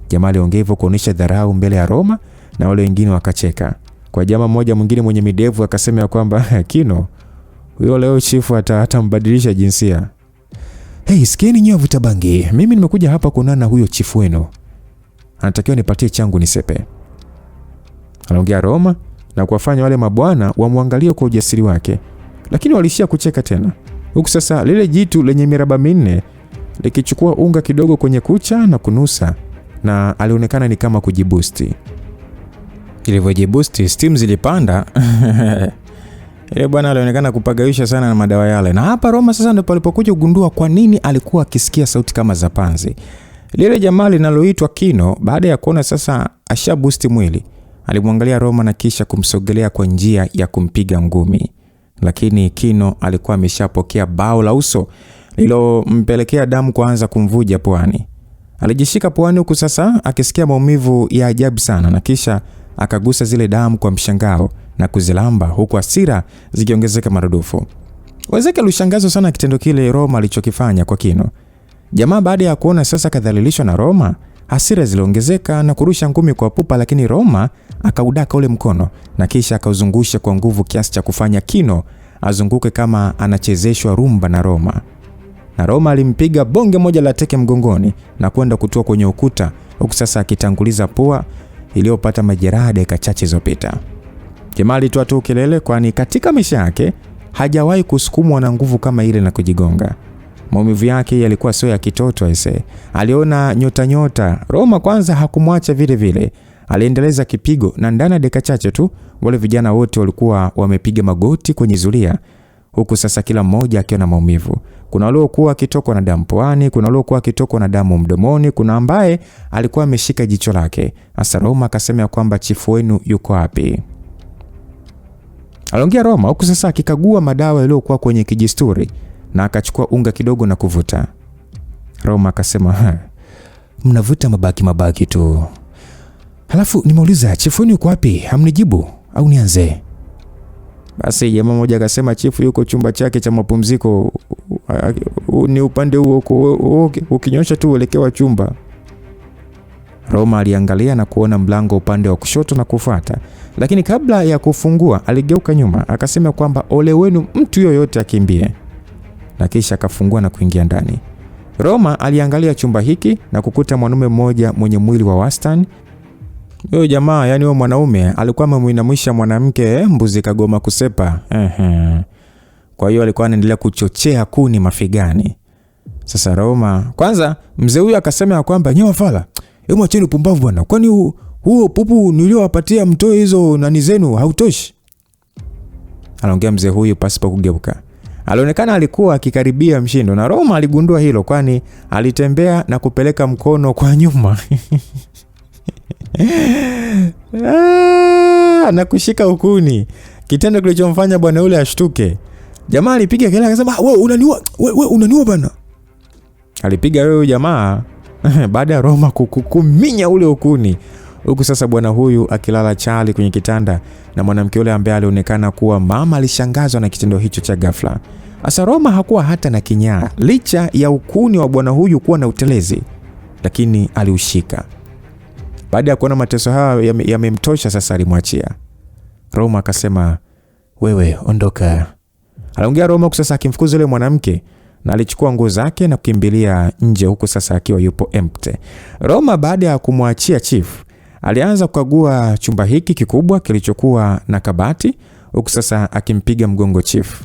Jamaa aliongea hivyo kuonesha dharau mbele ya Roma na wale wengine wakacheka. Kwa jamaa mmoja mwingine mwenye midevu akasema kwamba Kino, huyo leo chifu hata mbadilisha jinsia. Hey, sikieni nyoa vuta bangi. Mimi nimekuja hapa kuonana na huyo chifu wenu. Anatakiwa nipatie changu nisepe. Anaongea Roma na kuwafanya wale mabwana wamwangalie kwa ujasiri wake. Lakini walishia kucheka tena. Huku sasa lile jitu lenye miraba 4 likichukua unga kidogo kwenye kucha na kunusa, na alionekana ni kama kujibusti. Ilivyojibusti, steam zilipanda. Ile bwana alionekana kupagawisha sana na madawa yale. Na hapa Roma sasa ndipo alipokuja kugundua kwa nini alikuwa akisikia sauti kama za panzi. Lile jamaa linaloitwa Kino, baada ya kuona sasa ashabusti mwili, alimwangalia Roma na kisha kumsogelea kwa njia ya kumpiga ngumi. Lakini Kino alikuwa ameshapokea bao la uso lilompelekea damu kuanza kumvuja puani. Alijishika puani huku sasa akisikia maumivu ya ajabu sana, na kisha akagusa zile damu kwa mshangao na kuzilamba, huku hasira zikiongezeka maradufu. Wazeke alishangazwa sana kitendo kile Roma alichokifanya kwa Kino. Jamaa baada ya kuona sasa kadhalilishwa na Roma, hasira ziliongezeka na kurusha ngumi kwa pupa, lakini Roma akaudaka ule mkono na kisha akauzungusha kwa nguvu kiasi cha kufanya Kino azunguke kama anachezeshwa rumba na Roma. Na Roma alimpiga bonge moja la teke mgongoni na kwenda kutua kwenye ukuta, huku sasa akitanguliza pua iliyopata majeraha dakika chache zilizopita. Jamaa alitoa tu kelele, kwani katika maisha yake hajawahi kusukumwa na nguvu kama ile na kujigonga. Maumivu yake yalikuwa sio ya kitoto aise. Aliona nyota. Roma kwanza hakumwacha vile vile. Aliendeleza kipigo, na ndani ya dakika chache tu wale vijana wote walikuwa wamepiga magoti kwenye zulia, huku sasa kila mmoja akiwa na maumivu. Kuna waliokuwa akitokwa na damu puani, kuna waliokuwa akitokwa na damu mdomoni, kuna ambaye alikuwa ameshika jicho lake. Sasa Roma akasema kwamba chifu wenu yuko wapi? Aliongea Roma huku sasa akikagua madawa yaliyokuwa kwenye kijisturi na akachukua unga kidogo na kuvuta. Roma akasema, mnavuta mabaki tu. Halafu nimeuliza chifu wenu yuko wapi? Hamnijibu au nianze? Basi jamaa mmoja akasema chifu yuko chumba chake cha mapumziko, ni upande huo, ukinyosha tu uelekea chumba. Roma aliangalia na kuona mlango upande wa kushoto na kufuata, lakini kabla ya kufungua aligeuka nyuma akasema kwamba ole wenu mtu yoyote akimbie, na kisha akafungua na kuingia ndani. Roma aliangalia chumba hiki na kukuta mwanaume mmoja mwenye mwili wa wastani. Huyo jamaa, yani huyo mwanaume alikuwa amemuinamisha mwanamke, mbuzi kagoma kusepa. Kwa hiyo alikuwa anaendelea kuchochea kuni mafigani. Sasa Roma, kwanza mzee huyu akasema kwamba nyewe fala, hebu acheni upumbavu bwana. Kwani huo pupu niliowapatia mtoe hizo nani zenu hautoshi? Aliongea mzee huyu pasipo kugeuka. Alionekana alikuwa akikaribia mshindo na Roma aligundua hilo, kwani alitembea na kupeleka mkono kwa nyuma. Na kushika ukuni, kitendo kilichomfanya bwana yule ashtuke. Jamaa alipiga kelele akasema, wewe unaniua bwana. Alipiga wewe jamaa baada ya Roma kukuminya ule ukuni. Huku sasa bwana huyu akilala chali kwenye kitanda na mwanamke yule ambaye alionekana kuwa mama alishangazwa na kitendo hicho cha ghafla. Asa Roma hakuwa hata na kinyaa, licha ya ukuni wa bwana huyu kuwa na utelezi, lakini aliushika. Baada ya kuona mateso hayo yamemtosha sasa alimwachia. Roma akasema, wewe ondoka. Aliongea Roma sasa akimfukuza yule mwanamke na alichukua nguo zake na kukimbilia nje, huko sasa akiwa yupo empty. Roma baada ya kumwachia chief alianza kukagua chumba hiki kikubwa kilichokuwa na kabati, huko sasa akimpiga mgongo chief.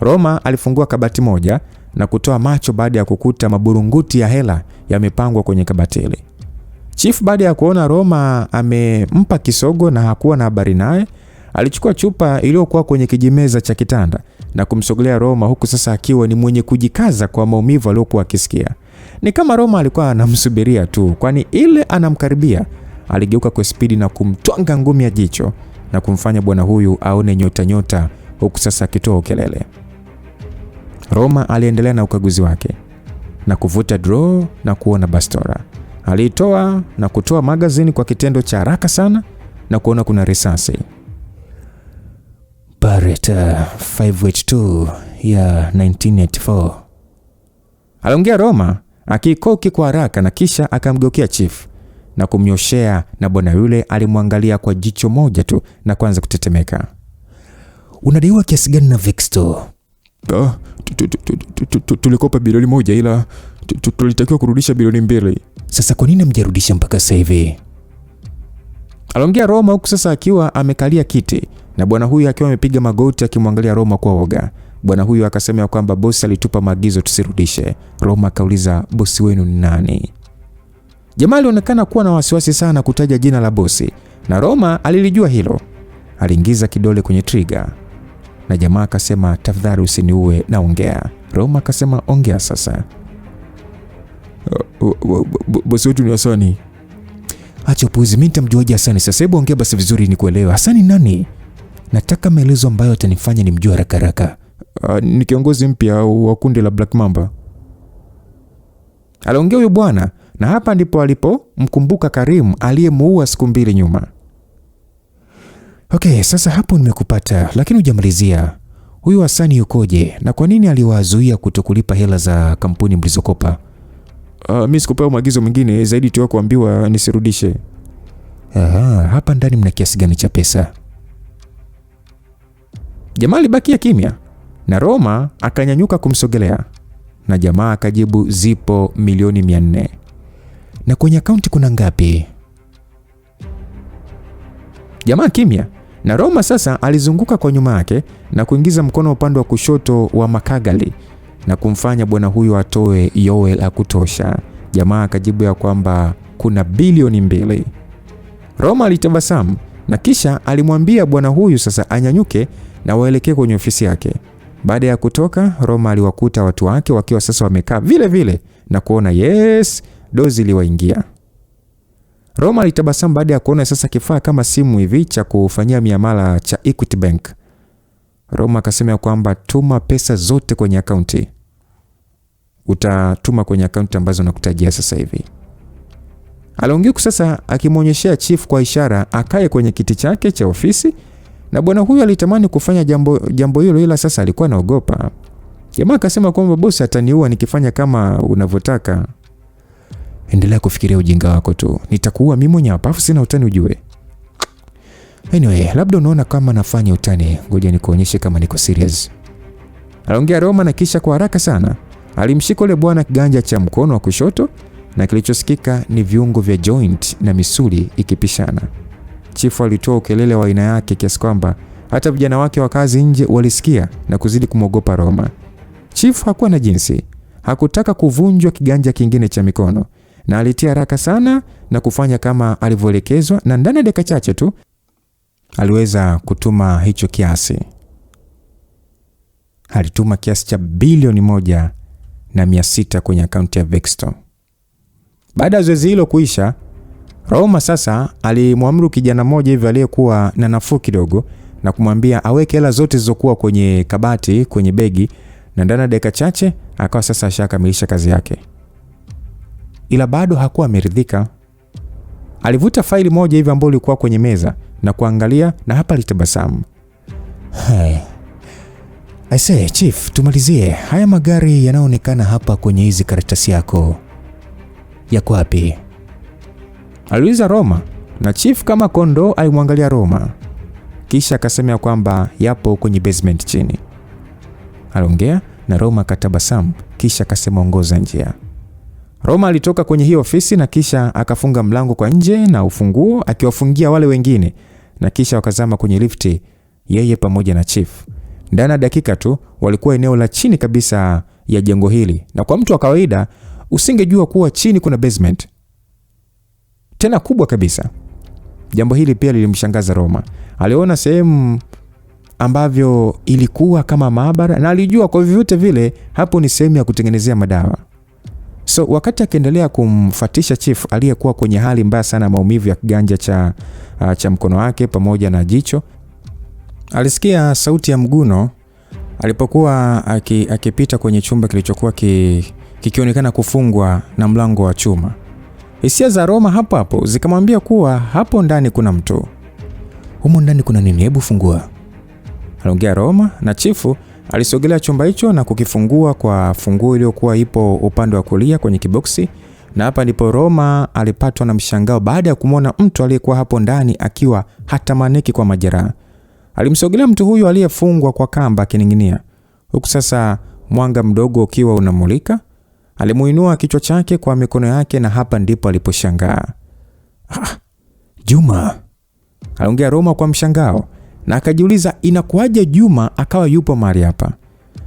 Roma alifungua kabati moja na kutoa macho baada ya kukuta maburunguti ya hela yamepangwa kwenye kabati hili. Chief baada ya kuona Roma amempa kisogo na hakuwa na habari naye, alichukua chupa iliyokuwa kwenye kijimeza cha kitanda na kumsogelea Roma, huku sasa akiwa ni mwenye kujikaza kwa maumivu aliyokuwa akisikia. Ni kama Roma alikuwa anamsubiria tu, kwani ile anamkaribia aligeuka kwa spidi na kumtwanga ngumi ya jicho na kumfanya bwana huyu aone nyota, huku sasa akitoa kelele. Roma aliendelea na ukaguzi wake na kuvuta draw na kuona bastora. Alitoa na kutoa magazini kwa kitendo cha haraka sana na kuona kuna risasi. Barrett 582 ya 1984. Aliongea Roma akikoki kwa haraka na kisha akamgeukia chief na kumnyoshea, na bwana yule alimwangalia kwa jicho moja tu na kuanza kutetemeka. Unadaiwa kiasi gani na Vexto? Tulikopa bilioni 1 ila tulitakiwa kurudisha bilioni 2. Sasa kwa nini mjarudisha mpaka sasa hivi? Aliongea Roma huku sasa akiwa amekalia kiti na bwana huyu akiwa amepiga magoti akimwangalia Roma kwa woga. Bwana huyu akasema kwamba bosi alitupa maagizo tusirudishe. Roma akauliza, bosi wenu ni nani? Jamaa alionekana kuwa na wasiwasi sana kutaja jina la bosi, na Roma alilijua hilo. Aliingiza kidole kwenye trigger na jamaa akasema, tafadhali usiniue, naongea. Roma akasema, ongea sasa. Bosi wetu ni Hasani. Acha upuzi, mimi nitamjuaje Hasani sasa? Hebu ongea basi vizuri nikuelewe. Hasani nani? Nataka maelezo ambayo atanifanya nimjue haraka haraka. Ni kiongozi mpya wa kundi la Black Mamba. Aliongea huyo bwana, na hapa ndipo alipomkumbuka Karim aliyemuua siku 2 nyuma. Okay, sasa hapo nimekupata, lakini hujamalizia. Huyu Hasani yukoje na kwa nini aliwazuia kutokulipa hela za kampuni mlizokopa? Mimi sikupewa maagizo mengine zaidi tu kuambiwa nisirudishe. Hapa ndani mna kiasi gani cha pesa? Jamaa alibakia kimya na Roma akanyanyuka kumsogelea na jamaa akajibu, zipo milioni 400. Na kwenye akaunti kuna ngapi? Jamaa kimya na Roma sasa alizunguka kwa nyuma yake na kuingiza mkono upande wa kushoto wa makagali na kumfanya bwana huyo atoe yowe la kutosha. Jamaa akajibu ya kwamba kuna bilioni 2. Roma alitabasamu na kisha alimwambia bwana huyu sasa anyanyuke na waelekee kwenye ofisi yake. Baada ya kutoka, Roma aliwakuta watu wake wakiwa sasa wamekaa vile vile na kuona yes, dozi iliwaingia. Roma alitabasamu baada ya kuona sasa kifaa kama simu hivi cha kufanyia miamala cha Equity Bank. Roma akasema kwamba tuma pesa zote kwenye akaunti. Utatuma kwenye akaunti ambazo nakutajia sasa hivi. Aliongea sasa akimwonyeshea chief kwa ishara akae kwenye kiti chake cha ofisi, na bwana huyu alitamani kufanya jambo hilo, ila sasa alikuwa anaogopa. Jamaa akasema kwamba bosi ataniua nikifanya kama unavyotaka. Endelea kufikiria ujinga wako tu. Nitakuua mimi mwenyewe hapa, sina utani ujue. Anyway, labda unaona kama nafanya utani, ngoja nikuonyeshe kama niko serious. Aliongea Roma na kisha kwa haraka sana alimshika yule bwana kiganja cha mkono wa kushoto, na kilichosikika ni viungo vya joint na misuli ikipishana. Chifu alitoa ukelele wa aina yake kiasi kwamba hata vijana wake wa kazi nje walisikia na kuzidi kumwogopa Roma. Chifu hakuwa na jinsi, hakutaka kuvunjwa kiganja kingine cha mikono, na alitia haraka sana na kufanya kama alivyoelekezwa, na ndani ya dakika chache tu aliweza kutuma hicho kiasi. Alituma kiasi cha bilioni 1,600 kwenye akaunti ya Vexto. Baada ya zoezi hilo kuisha, Roma sasa alimwamuru kijana mmoja hivi aliyekuwa na nafuu kidogo na kumwambia aweke hela zote zilizokuwa kwenye kabati kwenye begi, na ndani ya dakika chache akawa sasa ashakamilisha kazi yake. Ila bado hakuwa ameridhika. Alivuta faili moja hivi ambayo ilikuwa kwenye meza na kuangalia, na hapa alitabasamu. I say chief, tumalizie. Haya magari yanaonekana hapa kwenye hizi karatasi yako yako wapi? Aliuliza Roma, na chief kama kondo alimwangalia Roma. Kisha akasema kwamba yapo kwenye basement chini. Aliongea na Roma akatabasamu, kisha akasema ongoza njia. Roma alitoka kwenye hiyo ofisi na kisha akafunga mlango kwa nje na ufunguo akiwafungia wale wengine, na kisha wakazama kwenye lifti yeye pamoja na chief. Ndani ya dakika tu walikuwa eneo la chini kabisa ya jengo hili, na kwa mtu wa kawaida usingejua kuwa chini kuna basement tena kubwa kabisa. Jambo hili pia lilimshangaza Roma. Aliona sehemu ambavyo ilikuwa kama maabara, na alijua kwa vyovyote vile hapo ni sehemu ya kutengenezea madawa. So wakati akiendelea kumfatisha chief aliyekuwa kwenye hali mbaya sana, maumivu ya kiganja cha mkono wake pamoja na jicho, alisikia sauti ya mguno alipokuwa akipita kwenye chumba kilichokuwa kikionekana kufungwa na mlango wa chuma. Hisia za Roma hapo zikamwambia kuwa hapo ndani kuna mtu. Humo ndani kuna nini? Hebu fungua. Aliongea Roma, na chifu alisogelea chumba hicho na kukifungua kwa funguo iliyokuwa ipo upande wa kulia kwenye kiboksi, na hapa ndipo Roma alipatwa na mshangao baada ya kumwona mtu aliyekuwa hapo ndani akiwa hatamaniki kwa majeraha. Alimsogelea mtu huyu aliyefungwa kwa kamba akining'inia, huku sasa mwanga mdogo ukiwa unamulika. Alimuinua kichwa chake kwa mikono yake, na hapa ndipo aliposhangaa. Juma, aliongea Roma kwa mshangao, na akajiuliza inakuaje Juma akawa yupo mahali hapa.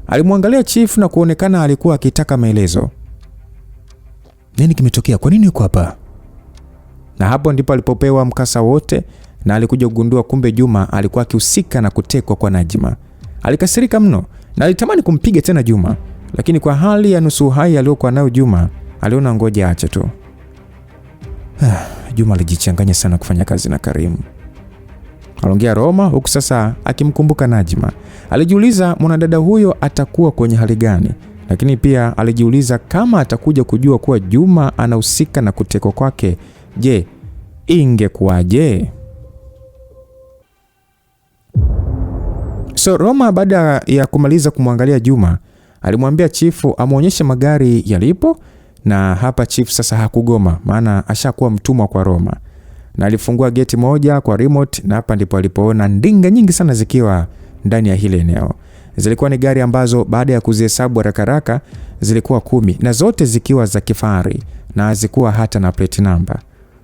Alimwangalia chief na kuonekana alikuwa akitaka maelezo. Nini kimetokea? Kwa nini uko hapa? Na hapo ndipo alipopewa mkasa wote, na alikuja kugundua kumbe Juma alikuwa akihusika na kutekwa kwa Najma. Alikasirika mno na alitamani kumpiga tena Juma, lakini kwa hali ya nusu hai aliyokuwa nayo Juma aliona ngoja aache tu. Juma alijichanganya sana kufanya kazi na Karimu. Aliongea Roma huku sasa akimkumbuka Najma. Alijiuliza mwanadada huyo atakuwa kwenye hali gani, lakini pia alijiuliza kama atakuja kujua kuwa Juma anahusika na kutekwa kwake, je, ingekuwaje? So Roma baada ya kumaliza kumwangalia Juma alimwambia chifu amuonyeshe magari yalipo, na hapa chief sasa hakugoma, maana ashakuwa mtumwa kwa Roma, na alifungua geti moja kwa remote, na hapa ndipo alipoona ndinga nyingi sana zikiwa ndani ya hile eneo. Zilikuwa ni gari ambazo baada ya kuzihesabu haraka zilikuwa 10, na zote zikiwa za kifahari na zikuwa hata na plate number.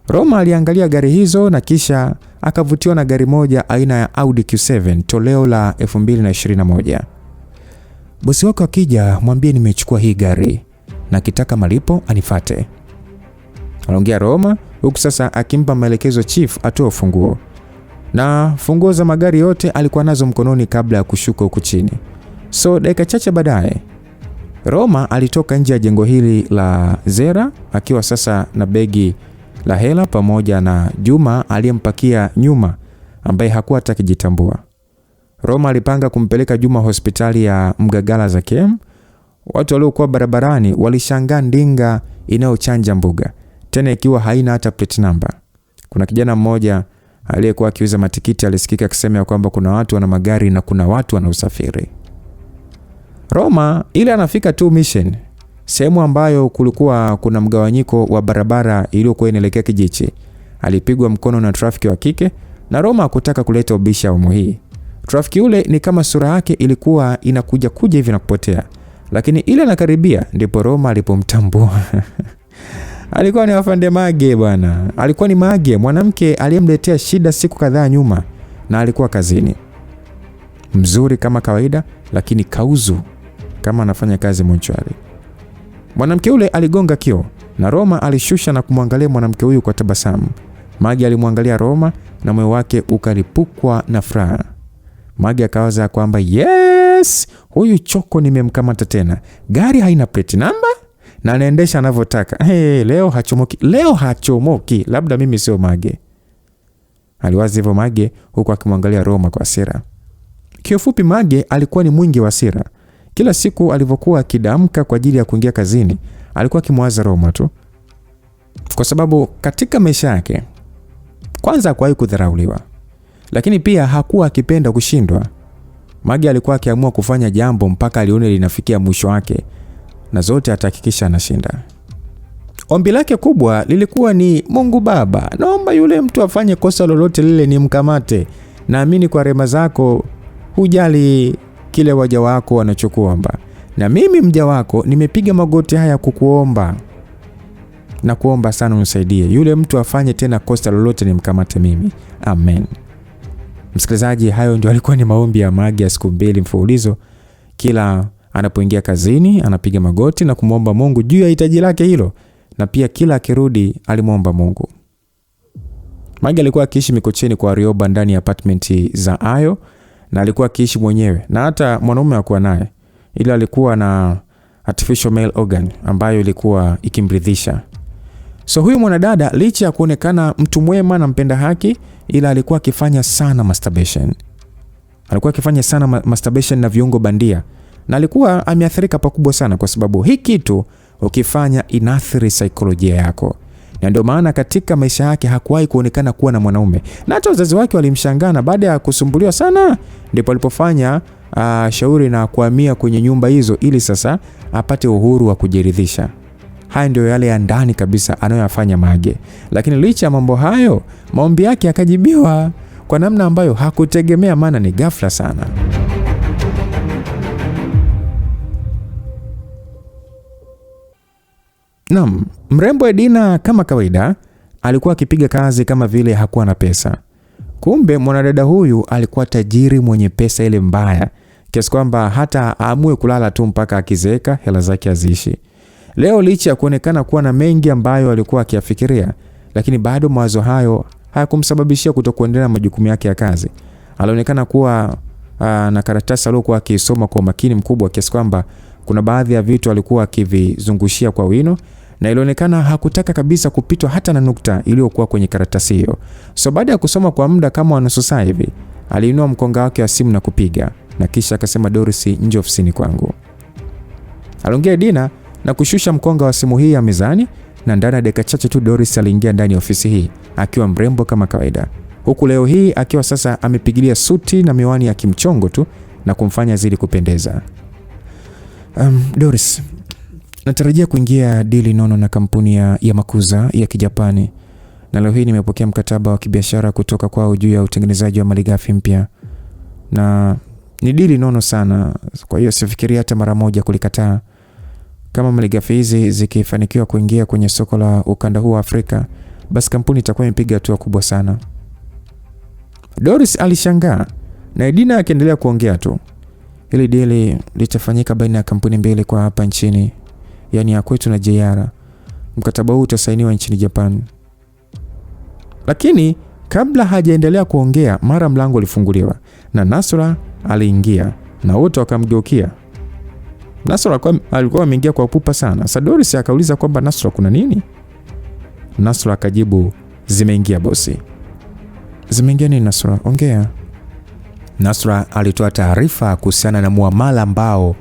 Roma aliangalia gari hizo na kisha akavutiwa na gari moja aina ya Audi Q7 toleo la 2021. Bosi wako akija mwambie nimechukua hii gari na kitaka malipo anifate. Aliongea Roma huku sasa akimpa maelekezo chief atoe funguo. Na funguo za magari yote alikuwa nazo mkononi kabla ya kushuka huku chini. So dakika chache baadaye Roma alitoka nje ya jengo hili la Zera akiwa sasa na begi la hela pamoja na Juma aliyempakia nyuma ambaye hakuwa hata kijitambua. Roma alipanga kumpeleka Juma hospitali ya Mgagala Zakem. Watu waliokuwa barabarani walishangaa ndinga inayochanja mbuga, tena ikiwa haina hata plate number. Kuna kijana mmoja aliyekuwa akiuza matikiti alisikika akisema kwamba kuna watu wana magari na kuna watu wana usafiri. Roma ile anafika tu Mission, sehemu ambayo kulikuwa kuna mgawanyiko wa barabara iliyokuwa inaelekea Kijichi. Alipigwa mkono na trafiki wa kike na Roma hakutaka kuleta ubisha wa hii. Trafiki ule ni kama sura yake ilikuwa inakuja hivi na kupotea. Lakini ile anakaribia ndipo Roma alipomtambua. Alikuwa ni afande Mage bwana. Alikuwa ni Mage, mwanamke aliyemletea shida siku kadhaa nyuma na alikuwa kazini. Mzuri kama kawaida lakini kauzu kama anafanya kazi monchwari. Mwanamke ule aligonga kio na Roma alishusha na kumwangalia mwanamke huyu kwa tabasamu. Mage alimwangalia Roma na moyo wake ukalipukwa na furaha. Mage akawaza kwamba yes, huyu choko nimemkamata tena. Gari haina plate number na anaendesha anavyotaka. Leo hachomoki. Labda mimi sio Mage. Aliwaza hivyo Mage huku akimwangalia Roma kwa hasira. Kiufupi Mage alikuwa ni mwingi wa hasira. Kila siku alivyokuwa akidamka kwa ajili ya kuingia kazini, alikuwa akimwaza Roma tu. Kwa sababu katika maisha yake kwanza hakuwahi kudharauliwa, lakini pia hakuwa akipenda kushindwa. Mage alikuwa akiamua kufanya jambo mpaka alione linafikia mwisho wake na zote atahakikisha anashinda. Ombi lake kubwa lilikuwa ni Mungu Baba, naomba yule mtu afanye kosa lolote lile nimkamate. Naamini kwa rehema zako hujali kile waja wako wanachokuomba. Na mimi mja wako nimepiga magoti haya kukuomba. Na kuomba sana unisaidie. Yule mtu afanye tena kosa lolote nimkamate mimi. Amen. Msikilizaji, hayo ndio alikuwa ni maombi ya Mage ya siku 2 mfululizo. Kila anapoingia kazini anapiga magoti na kumuomba Mungu juu ya hitaji lake hilo, na pia kila akirudi alimuomba Mungu. Mage alikuwa akiishi Mikocheni kwa Rioba ndani ya apartment za Ayo, na alikuwa akiishi mwenyewe na hata mwanaume hakuwa naye, ila alikuwa na artificial male organ ambayo ilikuwa ikimridhisha. So huyu mwanadada licha ya kuonekana mtu mwema na mpenda haki, ila alikuwa akifanya sana masturbation. Alikuwa akifanya sana masturbation na viungo bandia. Na alikuwa ameathirika pakubwa sana kwa sababu hii kitu ukifanya inaathiri saikolojia yako. Na ndio maana katika maisha yake hakuwahi kuonekana kuwa na mwanaume. Na hata wazazi wake walimshangaa, na baada ya kusumbuliwa sana ndipo alipofanya shauri na kuhamia kwenye nyumba hizo ili sasa apate uhuru wa kujiridhisha. Haya ndio yale ya ndani kabisa anayoyafanya Mage. Lakini licha ya mambo hayo, maombi yake yakajibiwa kwa namna ambayo hakutegemea, maana ni ghafla sana. Naam, mrembo Edina kama kawaida alikuwa akipiga kazi kama vile hakuwa na pesa. Kumbe mwanadada huyu alikuwa tajiri mwenye pesa ile mbaya, kiasi kwamba hata aamue kulala tu mpaka akizeeka hela zake aziishi. Leo licha ya kuonekana kuwa na mengi ambayo alikuwa akiyafikiria, lakini bado mawazo hayo hayakumsababishia kutokuendelea majukumu yake ya kazi. Alionekana kuwa na karatasi aliyokuwa akisoma kwa makini mkubwa, kiasi kwamba kuna baadhi ya vitu alikuwa akivizungushia kwa wino, na ilionekana hakutaka kabisa kupitwa hata na nukta iliyokuwa kwenye karatasi hiyo. So baada ya kusoma kwa muda kama nusu saa hivi, aliinua mkonga wake wa simu na kupiga, na kisha akasema, Doris, nje ofisini kwangu. Aliongea Dina na kushusha mkonga wa simu hii ya mezani, na ndani ya dakika chache tu Doris aliingia ndani ya ofisi hii akiwa mrembo kama kawaida. Huku leo hii akiwa sasa amepigilia suti na miwani ya kimchongo tu na kumfanya zidi kupendeza. Doris, natarajia kuingia dili nono na kampuni ya Makuza ya Kijapani. Na leo hii nimepokea mkataba wa kibiashara kutoka kwao juu ya utengenezaji wa malighafi mpya. Na ni dili nono sana, kwa hiyo sifikiria hata mara moja kulikataa. Kama malighafi hizi zikifanikiwa kuingia kwenye soko la ukanda huu wa Afrika, basi kampuni itakuwa imepiga hatua kubwa sana. Doris alishangaa na Edina akaendelea kuongea tu. Hili dili litafanyika baina ya kampuni mbili kwa hapa nchini, yani ya kwetu na JR. Mkataba huu utasainiwa nchini Japan. Lakini kabla hajaendelea kuongea, mara mlango ulifunguliwa na Nasra aliingia na wote wakamgeukia. Nasra alikuwa ameingia kwa pupa sana. Sasa Doris akauliza kwamba Nasra, kuna nini? Nasra akajibu, zimeingia bosi. Zimeingia nini Nasra? Ongea. Nasra alitoa taarifa kuhusiana na muamala ambao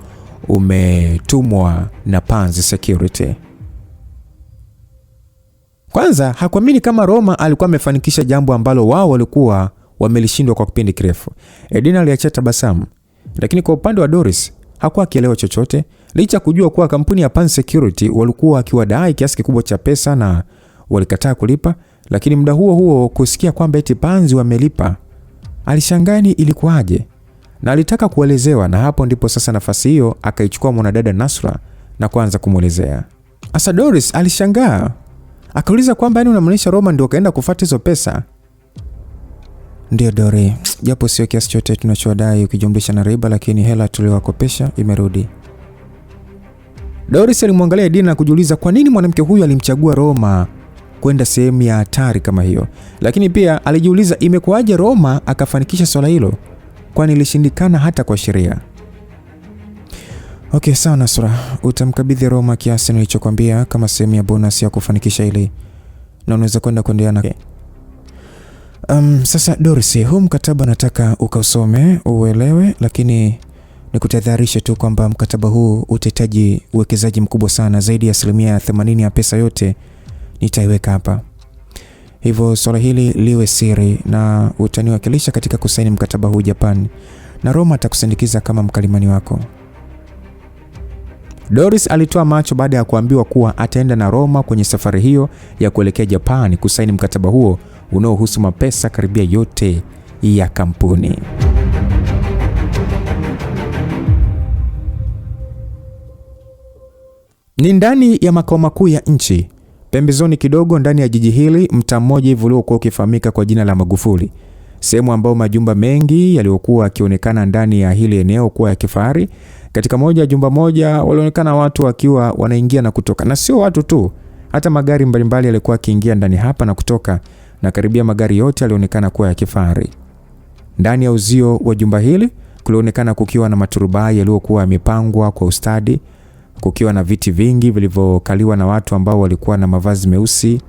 umetumwa na Panzi Security. Kwanza hakuamini kama Roma alikuwa amefanikisha jambo ambalo wao walikuwa wamelishindwa kwa kipindi kirefu. Edina aliacha tabasamu, lakini kwa upande wa Doris hakuwa akielewa chochote, licha kujua kuwa kampuni ya Panzi Security walikuwa akiwadai kiasi kikubwa cha pesa na walikataa kulipa. Lakini muda huo huo kusikia kwamba eti Panzi wamelipa, alishangaa ilikuwaje na alitaka kuelezewa, na hapo ndipo sasa nafasi hiyo akaichukua mwanadada Nasra na kuanza kumuelezea. Asa Doris alishangaa, akauliza kwamba unamaanisha Roma ndio kaenda kufuata hizo pesa? Ndio Dori, japo sio kiasi chote tunachodai ukijumlisha na riba, lakini hela tuliowakopesha imerudi. Doris alimwangalia Edina na kujiuliza kwa nini mwanamke huyu alimchagua Roma kwenda sehemu ya hatari kama hiyo. Lakini pia alijiuliza imekuwaje Roma akafanikisha swala hilo, kwani ilishindikana hata kwa sheria. Okay, sawa Nasra, utamkabidhi Roma kiasi nilichokuambia kama sehemu ya bonus ya kufanikisha hili, na unaweza kwenda kuendelea. Sasa Doris, huu mkataba nataka ukausome uelewe, lakini nikutahadharisha tu kwamba mkataba huu utahitaji uwekezaji mkubwa sana, zaidi ya 80% ya pesa yote nitaiweka hapa. Hivyo swala hili liwe siri na utaniwakilisha katika kusaini mkataba huu Japan, na Roma atakusindikiza kama mkalimani wako. Doris alitoa macho baada ya kuambiwa kuwa ataenda na Roma kwenye safari hiyo ya kuelekea Japan kusaini mkataba huo unaohusu mapesa karibia yote ya kampuni. Ni ndani ya makao makuu ya nchi, pembezoni kidogo ndani ya jiji hili, mtaa mmoja hivi uliokuwa ukifahamika kwa jina la Magufuli, sehemu ambayo majumba mengi yaliokuwa yakionekana ndani ya hili eneo kuwa ya kifahari. Katika moja jumba moja walionekana watu wakiwa wanaingia na kutoka, na sio watu tu, hata magari mbalimbali yalikuwa yakiingia ndani hapa na kutoka, na karibia magari yote yalionekana kuwa ya kifahari. Ndani ya uzio wa jumba hili kulionekana kukiwa na maturubai yaliyokuwa yamepangwa kwa ustadi, kukiwa na viti vingi vilivyokaliwa na watu ambao walikuwa na mavazi meusi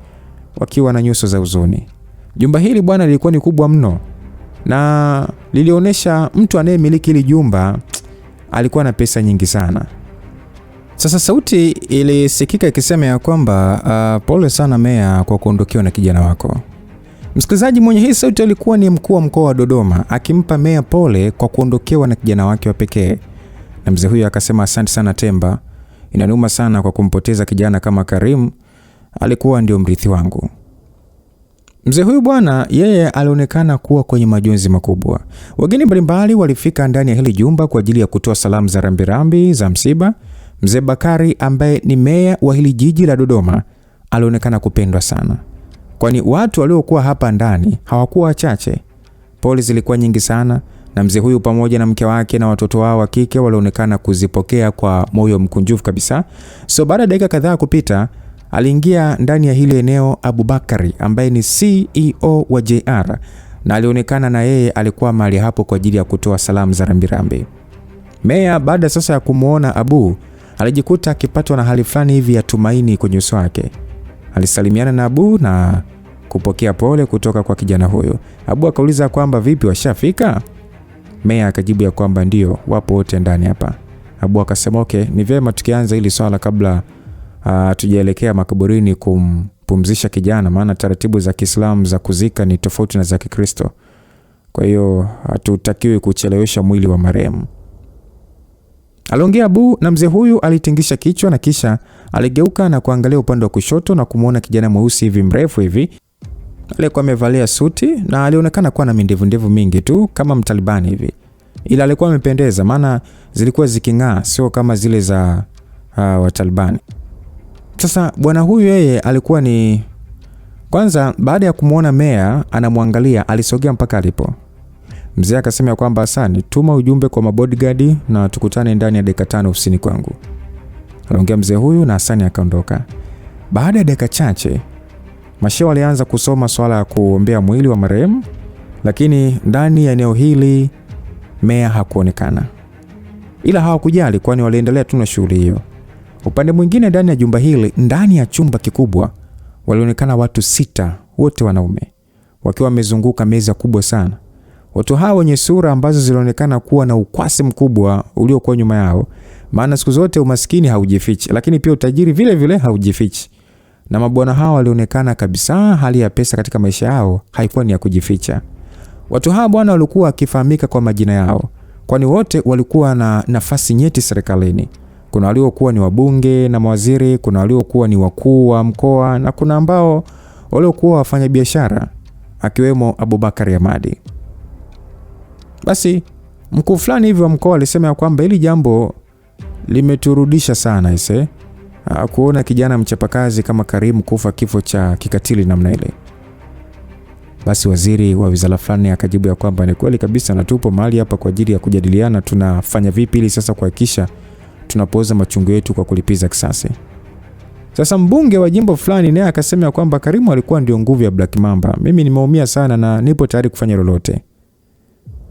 wakiwa na nyuso za huzuni. Jumba hili bwana lilikuwa ni kubwa mno, na lilionyesha mtu anayemiliki hili jumba alikuwa na pesa nyingi sana. Sasa sauti ilisikika ikisema ya kwamba pole sana Meya kwa kuondokewa na kijana wako. Msikilizaji, mwenye hii sauti alikuwa ni mkuu wa mkoa wa Dodoma akimpa Meya pole kwa kuondokewa na kijana wake wa pekee. Na mzee huyo akasema, asante sana Temba, inaniuma sana kwa kumpoteza kijana kama Karim, alikuwa ndio mrithi wangu. Mzee huyu bwana yeye alionekana kuwa kwenye majonzi makubwa. Wageni mbalimbali walifika ndani ya hili jumba kwa ajili ya kutoa salamu za rambirambi za msiba. Mzee Bakari ambaye ni meya wa hili jiji la Dodoma alionekana kupendwa sana, kwani watu waliokuwa hapa ndani hawakuwa wachache. Pole zilikuwa nyingi sana, na mzee huyu pamoja na mke wake na watoto wao wa kike walionekana kuzipokea kwa moyo mkunjufu kabisa. So baada ya dakika kadhaa kupita, aliingia ndani ya hili eneo Abubakari ambaye ni CEO wa JR, na alionekana na yeye alikuwa mahali hapo kwa ajili ya kutoa salamu za rambirambi. Meya baada sasa ya kumuona Abu alijikuta akipatwa na hali fulani hivi ya tumaini kwenye uso wake. Alisalimiana na Abu na kupokea pole kutoka kwa kijana huyo. Abu akauliza kwamba vipi, washafika? Meya akajibu ya kwamba ndio, wapo wote ndani hapa. Abu akasema okay, ni vyema tukianza hili swala kabla tujaelekea makaburini kumpumzisha kijana, maana taratibu za Kiislamu za kuzika ni tofauti na za Kikristo. Kwa hiyo hatutakiwi kuchelewesha mwili wa marehemu. Aliongea Abu, na mzee huyu alitingisha kichwa na kisha aligeuka na kuangalia upande wa kushoto na kumuona kijana mweusi hivi mrefu hivi. Alikuwa amevalia suti na alionekana kuwa na mindevu mingi tu kama mtalibani hivi. Ila alikuwa amependeza, maana zilikuwa ziking'aa, sio kama zile za watalibani. Sasa bwana huyu yeye alikuwa ni kwanza, baada ya kumuona meya anamwangalia, alisogea mpaka alipo. Mzee akasema kwamba asante, tuma ujumbe kwa mabodyguard na tukutane ndani ya dakika 5 ofisini kwangu. Aliongea mzee huyu na Hasani akaondoka. Baada ya dakika chache, mashewa alianza kusoma swala ya kuombea mwili wa marehemu, lakini ndani ya eneo hili meya hakuonekana. ila hawakujali kwani waliendelea tu na shughuli hiyo. Upande mwingine ndani ya jumba hili, ndani ya chumba kikubwa, walionekana watu 6, wote wanaume, wakiwa wamezunguka meza kubwa sana. Watu hao wenye sura ambazo zilionekana kuwa na ukwasi mkubwa uliokuwa nyuma yao, maana siku zote umaskini haujifichi, lakini pia utajiri vile vile haujifichi. Na mabwana hao walionekana kabisa hali ya pesa katika maisha yao haikuwa ni ya kujificha. Watu hao bwana walikuwa wakifahamika kwa majina yao, kwani wote walikuwa na nafasi nyeti serikalini. Kuna waliokuwa ni wabunge na mawaziri, kuna waliokuwa ni wakuu wa mkoa, na kuna ambao waliokuwa wafanya biashara, akiwemo Abubakar Yamadi. Basi mkuu fulani hivi wa mkoa alisema kwamba hili jambo limeturudisha sana kuona kijana mchapakazi kama Karim kufa kifo cha kikatili namna ile. Basi waziri wa wizara fulani akajibu ya kwamba ni kweli kabisa, na tupo mahali hapa kwa ajili ya kujadiliana tunafanya vipi ili sasa kuhakikisha tunapoza machungu yetu kwa kulipiza kisasi. Sasa mbunge wa jimbo fulani naye akasema kwamba Karimu alikuwa ndio nguvu ya Black Mamba. Mimi nimeumia sana na nipo tayari kufanya lolote.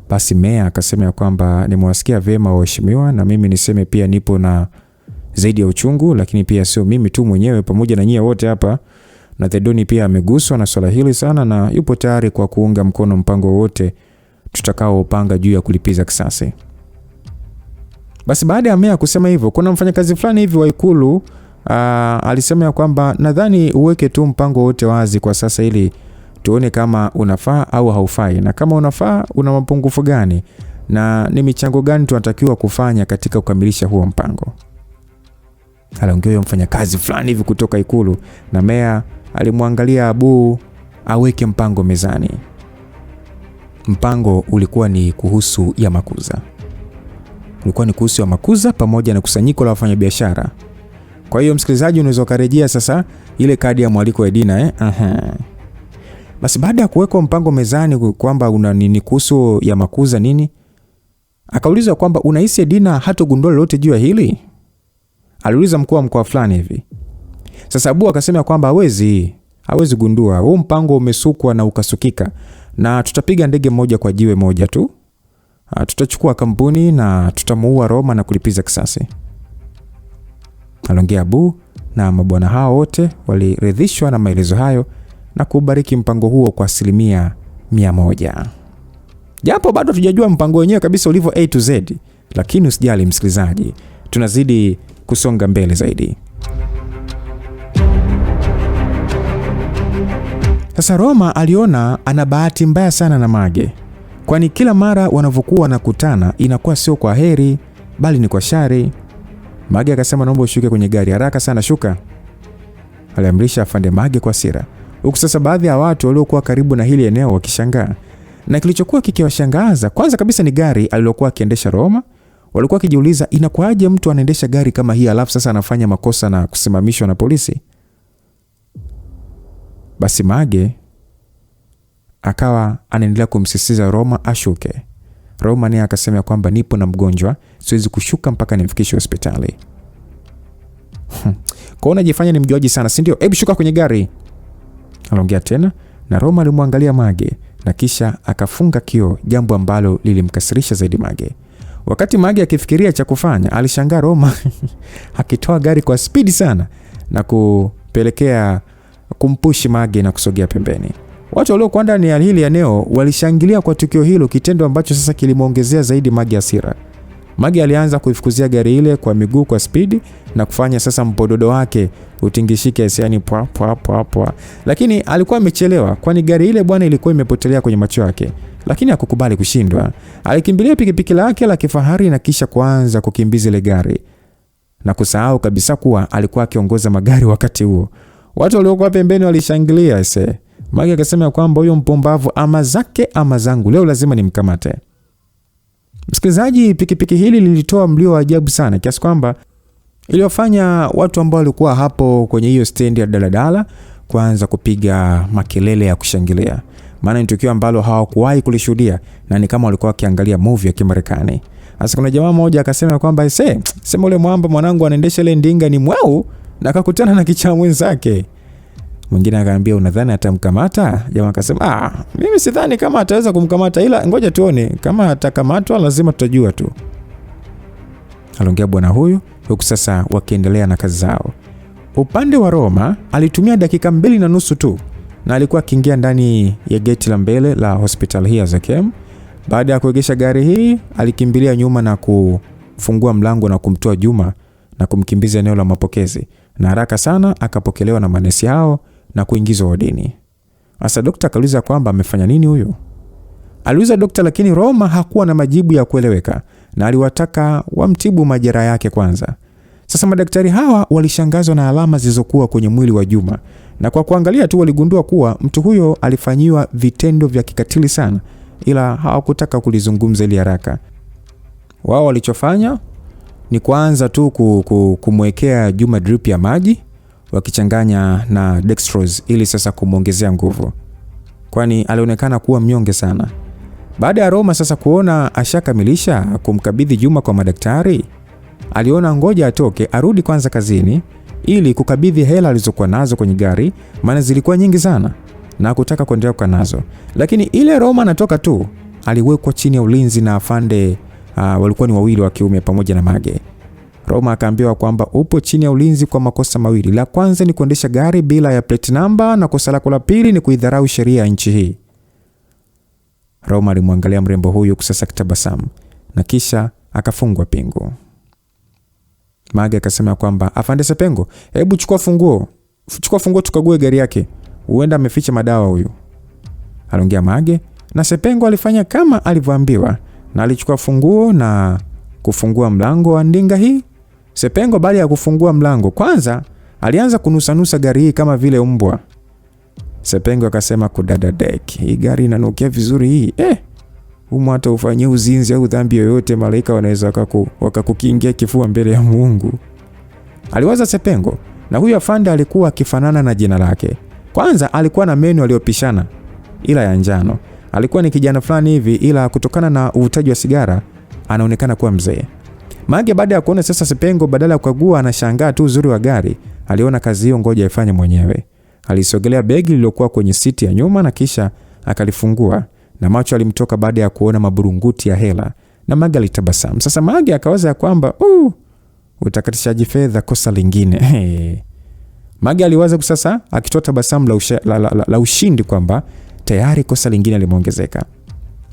Basi meya akasema kwamba nimewasikia vema waheshimiwa, na mimi niseme pia nipo na zaidi ya uchungu, lakini pia sio mimi tu mwenyewe, pamoja na nyie wote hapa, na Thedoni pia ameguswa na swala hili sana na yupo tayari kwa kuunga mkono mpango wote tutakaopanga juu ya kulipiza kisasi. Basi baada ya meya kusema hivyo, kuna mfanyakazi fulani hivi wa ikulu alisema kwamba nadhani uweke tu mpango wote wazi kwa sasa ili tuone kama unafaa au haufai, na kama unafaa una mapungufu gani na ni michango gani tunatakiwa kufanya katika kukamilisha huo mpango. Aliongea mfanyakazi fulani hivi kutoka ikulu, na meya alimwangalia Abu aweke mpango mezani. Mpango ulikuwa ni kuhusu ya makuza. Ulikuwa ni kuhusu ya makuza pamoja na kusanyiko la wafanyabiashara. Kwa hiyo msikilizaji, unaweza kurejea sasa ile kadi ya mwaliko ya Dina Basi baada ya kuweka mpango mezani kwamba ni kuhusu ya makuza nini, akaulizwa kwamba unahisi Dina hatogundua lolote juu ya hili? Aliuliza mkuu wa mkoa fulani hivi. Sasa Abu akasema kwamba hawezi gundua. Huu mpango umesukwa na ukasukika, na tutapiga ndege moja kwa jiwe moja tu. Tutachukua kampuni na tutamuua Roma na kulipiza kisasi. Aliongea Abu, na mabwana hao wote waliridhishwa na maelezo hayo na kubariki mpango huo kwa 100%. Japo bado tujajua mpango wenyewe kabisa ulivyo A to Z, lakini usijali msikilizaji, tunazidi kusonga mbele zaidi. Sasa Roma aliona ana bahati mbaya sana na Mage, kwani kila mara wanavyokuwa wanakutana inakuwa sio kwa heri bali ni kwa shari. Mage akasema naomba ushuke kwenye gari haraka sana, shuka. Aliamrisha afande Mage kwa hasira. Huku sasa baadhi ya watu waliokuwa karibu na hili eneo wakishangaa. Na kilichokuwa kikiwashangaza kwanza kabisa ni gari alilokuwa akiendesha Roma. Walikuwa kijiuliza inakuaje mtu anaendesha gari kama hii alafu sasa anafanya makosa na kusimamishwa na polisi. Basi Mage akawa anaendelea kumsisitiza Roma ashuke. Roma naye akasema kwamba nipo na mgonjwa, siwezi kushuka mpaka nimfikishe hospitali. Kwa unajifanya ni mjuaji sana, si ndio? Hebu shuka kwenye gari. Aliongea tena, na Roma alimwangalia Mage na kisha akafunga kioo, jambo ambalo lilimkasirisha zaidi Mage. Wakati Mage akifikiria cha kufanya, alishangaa Roma akitoa gari kwa spidi sana na kupelekea kumpushi Mage na kusogea pembeni. Watu waliokuwa ndani ya hili eneo walishangilia kwa tukio hilo, kitendo ambacho sasa kilimuongezea zaidi Mage hasira. Mage alianza kuifukuzia gari ile kwa miguu kwa spidi na kufanya sasa mpododo wake utingishike hesiani pwa pwa pwa pwa. Lakini alikuwa amechelewa, kwani gari ile bwana ilikuwa imepotelea kwenye macho yake. Lakini hakukubali kushindwa. Alikimbilia pikipiki lake la kifahari na kisha kuanza kukimbiza ile gari, na kusahau kabisa kuwa alikuwa akiongoza magari wakati huo. Watu waliokuwa pembeni walishangilia Mage akasema kwamba huyo mpumbavu ama zake ama zangu, leo lazima nimkamate. Msikilizaji, pikipiki hili lilitoa mlio wa ajabu sana kiasi kwamba iliwafanya watu ambao walikuwa hapo kwenye hiyo stendi ya daladala kuanza kupiga makelele ya kushangilia. Maana ni tukio ambalo hawakuwahi kulishuhudia na ni kama walikuwa wakiangalia movie ya Kimarekani. Sasa kuna jamaa mmoja akasema kwamba sema ule mwamba mwanangu anaendesha ile ndinga ni mweu, na akakutana na kichaa mwenzake. Mwingine akamwambia unadhani atamkamata? Jamaa akasema mimi sidhani kama ataweza kumkamata, ila ngoja tuone, kama atakamatwa lazima tutajua tu. aliongea bwana huyu, huku sasa wakiendelea na kazi zao. Upande wa Roma alitumia dakika 2.5 tu na alikuwa akiingia ndani ya geti la mbele la hospitali hii ya Zakem. Baada ya kuegesha gari hii, alikimbilia nyuma na kufungua mlango na kumtoa Juma na kumkimbiza eneo la mapokezi, na haraka sana akapokelewa na manesi hao na kuingizwa wodini. Sasa daktari akauliza kwamba amefanya nini huyu? Aliuliza daktari, lakini Roma hakuwa na majibu ya kueleweka na aliwataka wamtibu majeraha yake kwanza. Sasa madaktari hawa walishangazwa na alama zilizokuwa kwenye mwili wa Juma, na kwa kuangalia tu waligundua kuwa mtu huyo alifanyiwa vitendo vya kikatili sana, ila hawakutaka kulizungumza ili haraka. Wao walichofanya ni kuanza tu kumwekea Juma drip ya maji wakichanganya na dextrose ili sasa kumuongezea nguvu, kwani alionekana kuwa mnyonge sana. Baada ya Roma sasa kuona ashakamilisha kumkabidhi Juma kwa madaktari, aliona ngoja atoke arudi kwanza kazini ili kukabidhi hela alizokuwa nazo kwenye gari, maana zilikuwa nyingi sana na kutaka kuendelea kwa nazo. Lakini ile Roma anatoka tu, aliwekwa chini ya ulinzi na afande walikuwa ni wawili wa kiume pamoja na Mage. Roma akaambiwa kwamba upo chini ya ulinzi kwa makosa mawili. La kwanza ni kuendesha gari bila ya plate number, na kosa lako la pili ni kuidharau sheria ya nchi hii. Roma alimwangalia mrembo huyu kusasa kitabasamu na kisha akafungwa pingu. Mage akasema kwamba afande Sepengo, hebu chukua funguo tukague gari yake, huenda ameficha madawa huyu, aliongea Mage. Na Sepengo alifanya kama alivyoambiwa na alichukua funguo na kufungua mlango wa ndinga hii. Sepengo baada ya kufungua mlango kwanza alianza kunusanusa gari hii kama vile mbwa. Sepengo akasema kudadadek, hii gari inanukia vizuri hii. Humu hata ufanyie uzinzi au dhambi yoyote malaika wanaweza wakakukingia kifua mbele ya Mungu, aliwaza Sepengo. Na huyu afande alikuwa akifanana na jina lake. Kwanza alikuwa na meno aliyopishana ila ya njano. Alikuwa ni kijana fulani hivi, ila kutokana na uvutaji wa sigara anaonekana kuwa mzee. Mage baada ya kuona sasa Sepengo badala ya kukagua anashangaa tu uzuri wa gari, aliona kazi hiyo ngoja ifanye mwenyewe. Alisogelea begi lililokuwa kwenye siti ya nyuma na kisha akalifungua, na macho alimtoka baada ya kuona maburunguti ya hela, na Mage alitabasamu. Sasa Mage akawaza ya kwamba utakatishaji fedha kosa lingine. Mage aliwaza sasa akitoa tabasamu la ushindi kwamba tayari kosa lingine limeongezeka.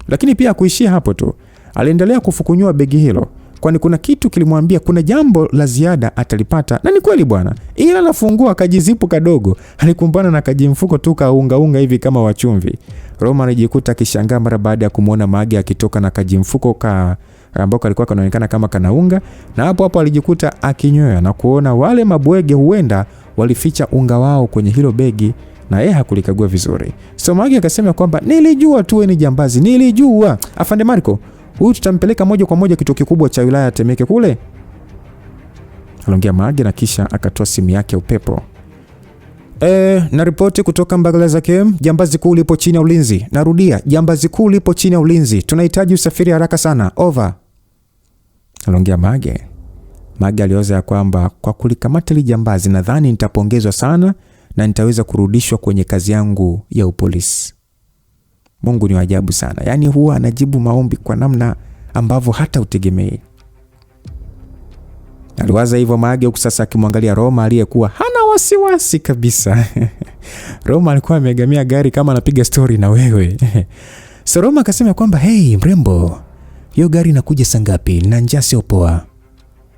Lakini pia kuishia hapo tu, aliendelea kufukunyua begi hilo, kwani kuna kitu kilimwambia kuna jambo la ziada atalipata. Na ni kweli bwana, ila anafungua kajizipu kadogo, alikumbana na kajimfuko tu kaunga hivi kama wachumvi. Roma alijikuta akishangaa mara baada ya kumuona Mage akitoka na kajimfuko ambao kalikuwa kanaonekana kama kanaunga, na hapo alijikuta akinyoya na kuona wale mabwege huenda walificha unga wao kwenye hilo begi, na yeye hakulikagua vizuri. So Mage akasema kwamba nilijua tu ni jambazi, nilijua. Afande Marco, huyu tutampeleka moja kwa moja kituo kikubwa cha wilaya ya Temeke kule, aliongea Mage, na kisha akatoa simu yake upepo. Na ripoti kutoka Mbagala Zakem, jambazi kuu lipo chini ya ulinzi. Narudia, jambazi kuu lipo chini ya ulinzi. Tunahitaji usafiri haraka sana. Over, aliongea Mage. Mage alioza ya kwamba kwa kulikamata ile jambazi nadhani nitapongezwa sana na nitaweza kurudishwa kwenye kazi yangu ya upolisi. Mungu ni ajabu sana. Yaani huwa anajibu maombi kwa namna ambavyo hata utegemei. Aliwaza hivyo Mage huku sasa akimwangalia Roma aliyekuwa hana wasiwasi kabisa. Roma alikuwa amegamia gari kama anapiga story na wewe. So Roma akasema kwamba hey mrembo, hiyo gari inakuja saa ngapi? Na njaa sio poa,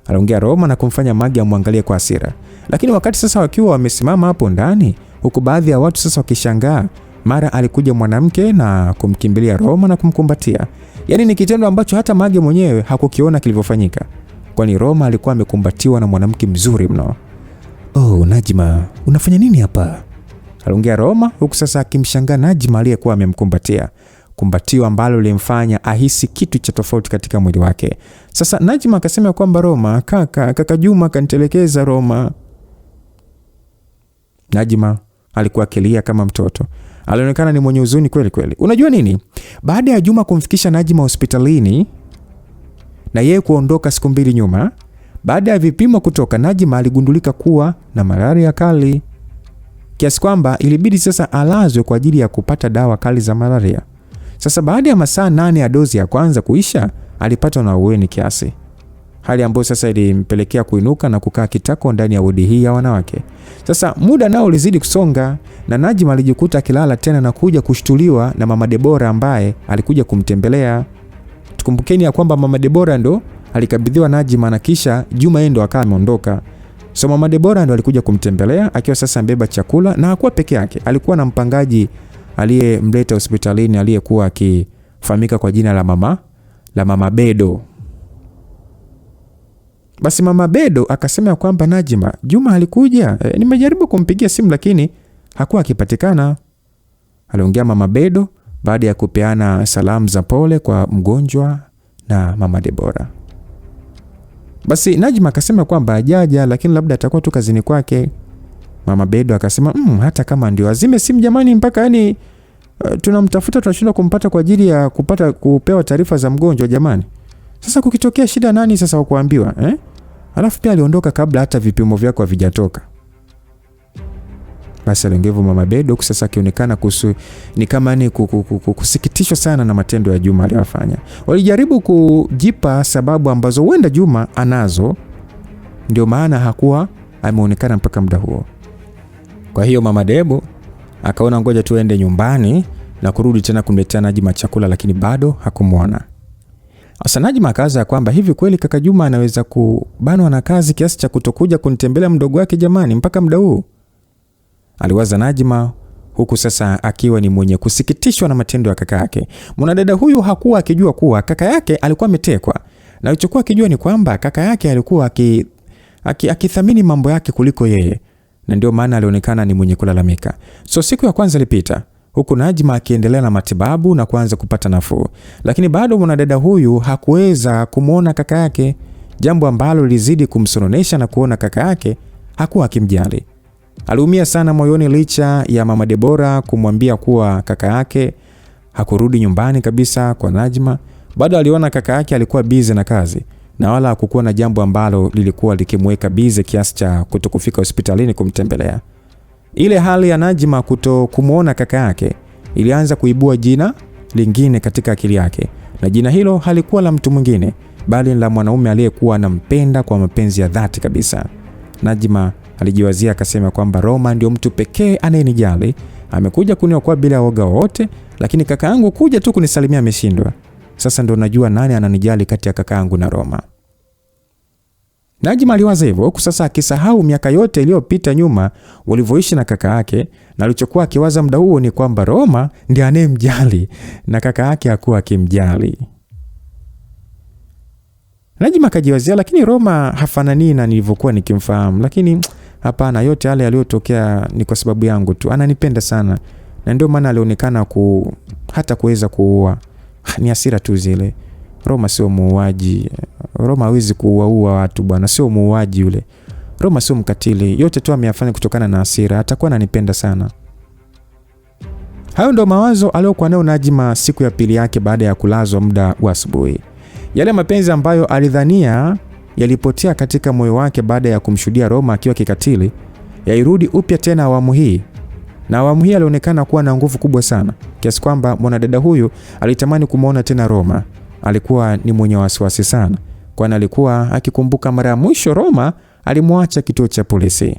aliongea Roma na kumfanya Mage amwangalie kwa hasira. Lakini wakati sasa wakiwa wamesimama hapo ndani, huku baadhi ya watu sasa wakishangaa, mara alikuja mwanamke na kumkimbilia Roma na kumkumbatia. Yaani ni kitendo ambacho hata Mage mwenyewe hakukiona kilivyofanyika, kwani Roma alikuwa amekumbatiwa na mwanamke mzuri mno. Najma, unafanya nini hapa? aliongea Roma huku sasa akimshangaa Najma aliyekuwa amemkumbatia. Kumbatio ambalo lilimfanya ahisi kitu cha tofauti katika mwili wake. Sasa Najma akasema kwamba Roma, kaka Juma kanitelekeza Roma. Najma alikuwa akilia kama mtoto. Alionekana ni mwenye huzuni kweli kweli. Unajua nini? Baada ya Juma kumfikisha Najma hospitalini na yeye kuondoka siku 2 nyuma, baada ya vipimo kutoka, Najma aligundulika kuwa na malaria kali, kiasi kwamba ilibidi sasa alazwe kwa ajili ya kupata dawa kali za malaria. Sasa baada ya masaa 8 ya dozi ya kwanza kuisha, alipatwa na uweni kiasi. hali ambayo sasa ilimpelekea kuinuka na kukaa kitako ndani ya wodi hii ya wanawake. Sasa muda nao ulizidi kusonga na Najma alijikuta akilala tena na kuja kushtuliwa na Mama Debora ambaye alikuja kumtembelea. Tukumbukeni ya kwamba Mama Debora ndo alikabidhiwa Najma na kisha Juma yeye ndo akawa ameondoka. So Mama Debora ndo alikuja kumtembelea akiwa sasa mbeba chakula na hakuwa peke yake. Alikuwa na mpangaji aliyemleta hospitalini aliyekuwa akifahamika kwa jina la Mama Bedo. Basi Mama Bedo akasema kwamba Najma, Juma alikuja. Nimejaribu kumpigia simu lakini hakuwa akipatikana. Aliongea Mama Bedo baada ya kupeana salamu za pole kwa mgonjwa na Mama Debora. Basi Najma akasema kwamba hajaja lakini labda atakuwa tu kazini kwake. Mama Bedo akasema hata kama ndio azime simu jamani, mpaka tunamtafuta tunashindwa kumpata kwa ajili ya kupewa taarifa za mgonjwa jamani. Sasa kukitokea shida nani sasa wa kuambiwa Alafu pia aliondoka kabla hata vipimo vyako havijatoka. Basi aliongevu Mama Bedo sasa akionekana ni kama kusikitishwa sana na matendo ya Juma aliyofanya. Walijaribu kujipa sababu ambazo huenda Juma anazo, ndio maana hakuwa ameonekana mpaka muda huo. Kwa hiyo Mama Debo akaona ngoja tuende nyumbani na kurudi tena kumletea Najma chakula, lakini bado hakumuona. Sasa Najma akaanza kwamba hivi kweli kaka Juma anaweza kubanwa na kazi kiasi cha kutokuja kunitembelea mdogo wake jamani mpaka muda huu? Aliwaza Najma, huku sasa akiwa ni mwenye kusikitishwa na matendo ya kaka yake. Mwanadada huyu hakuwa akijua kuwa kaka yake alikuwa ametekwa, na alichokuwa akijua ni kwamba kaka yake alikuwa akithamini mambo yake kuliko yeye, na ndio maana alionekana ni mwenye kulalamika. So siku ya kwanza ilipita huku Najma akiendelea na matibabu na kuanza kupata nafuu, lakini bado mwanadada huyu hakuweza kumuona kaka yake, jambo ambalo lizidi kumsononesha na kuona kaka yake hakuwa akimjali. Aliumia sana moyoni licha ya Mama Debora kumwambia kuwa kaka yake hakurudi nyumbani kabisa kwa Najma. Bado aliona kaka yake alikuwa busy na kazi na wala hakukuwa na jambo ambalo lilikuwa likimweka busy kiasi cha kutokufika hospitalini kumtembelea. Ile hali ya Najma kutokumuona kaka yake ilianza kuibua jina lingine katika akili yake, na jina hilo halikuwa la mtu mwingine bali la mwanaume aliyekuwa anampenda kwa mapenzi ya dhati kabisa. Najma alijiwazia akasema kwamba Roma ndio mtu pekee anayenijali, amekuja kuniokoa bila woga wote, lakini kaka yangu kuja tu kunisalimia ameshindwa. Sasa ndo najua nani ananijali kati ya kaka yangu na Roma. Najma aliwaza hivyo huku sasa akisahau miaka yote iliyopita nyuma walivyoishi na kaka yake, na alichokuwa akiwaza muda huo ni kwamba Roma ndiye anemjali na kaka yake hakuwa akimjali. Najma akajiwazia, lakini Roma hafanani na nilivyokuwa nikimfahamu, lakini hapana, yote yale yaliyotokea ni kwa sababu yangu tu. Ananipenda sana na ndio maana alionekana hata kuweza kuua. Ni hasira tu zile. Roma sio muuaji. Roma hawezi kuua watu bwana, sio muuaji yule. Roma sio mkatili. Yote tu ameyafanya kutokana na hasira. Atakuwa ananipenda sana. Hayo ndo mawazo aliyokuwa nayo Najma siku ya pili yake baada ya kulazwa muda wa asubuhi. Yale mapenzi ambayo alidhania yalipotea katika moyo wake baada ya kumshuhudia Roma akiwa kikatili yairudi upya tena awamu hii. Na awamu hii alionekana kuwa na nguvu kubwa sana kiasi kwamba mwanadada huyu alitamani kumuona tena Roma. Alikuwa ni mwenye wasiwasi sana, kwani alikuwa akikumbuka mara ya mwisho Roma alimwacha kituo cha polisi.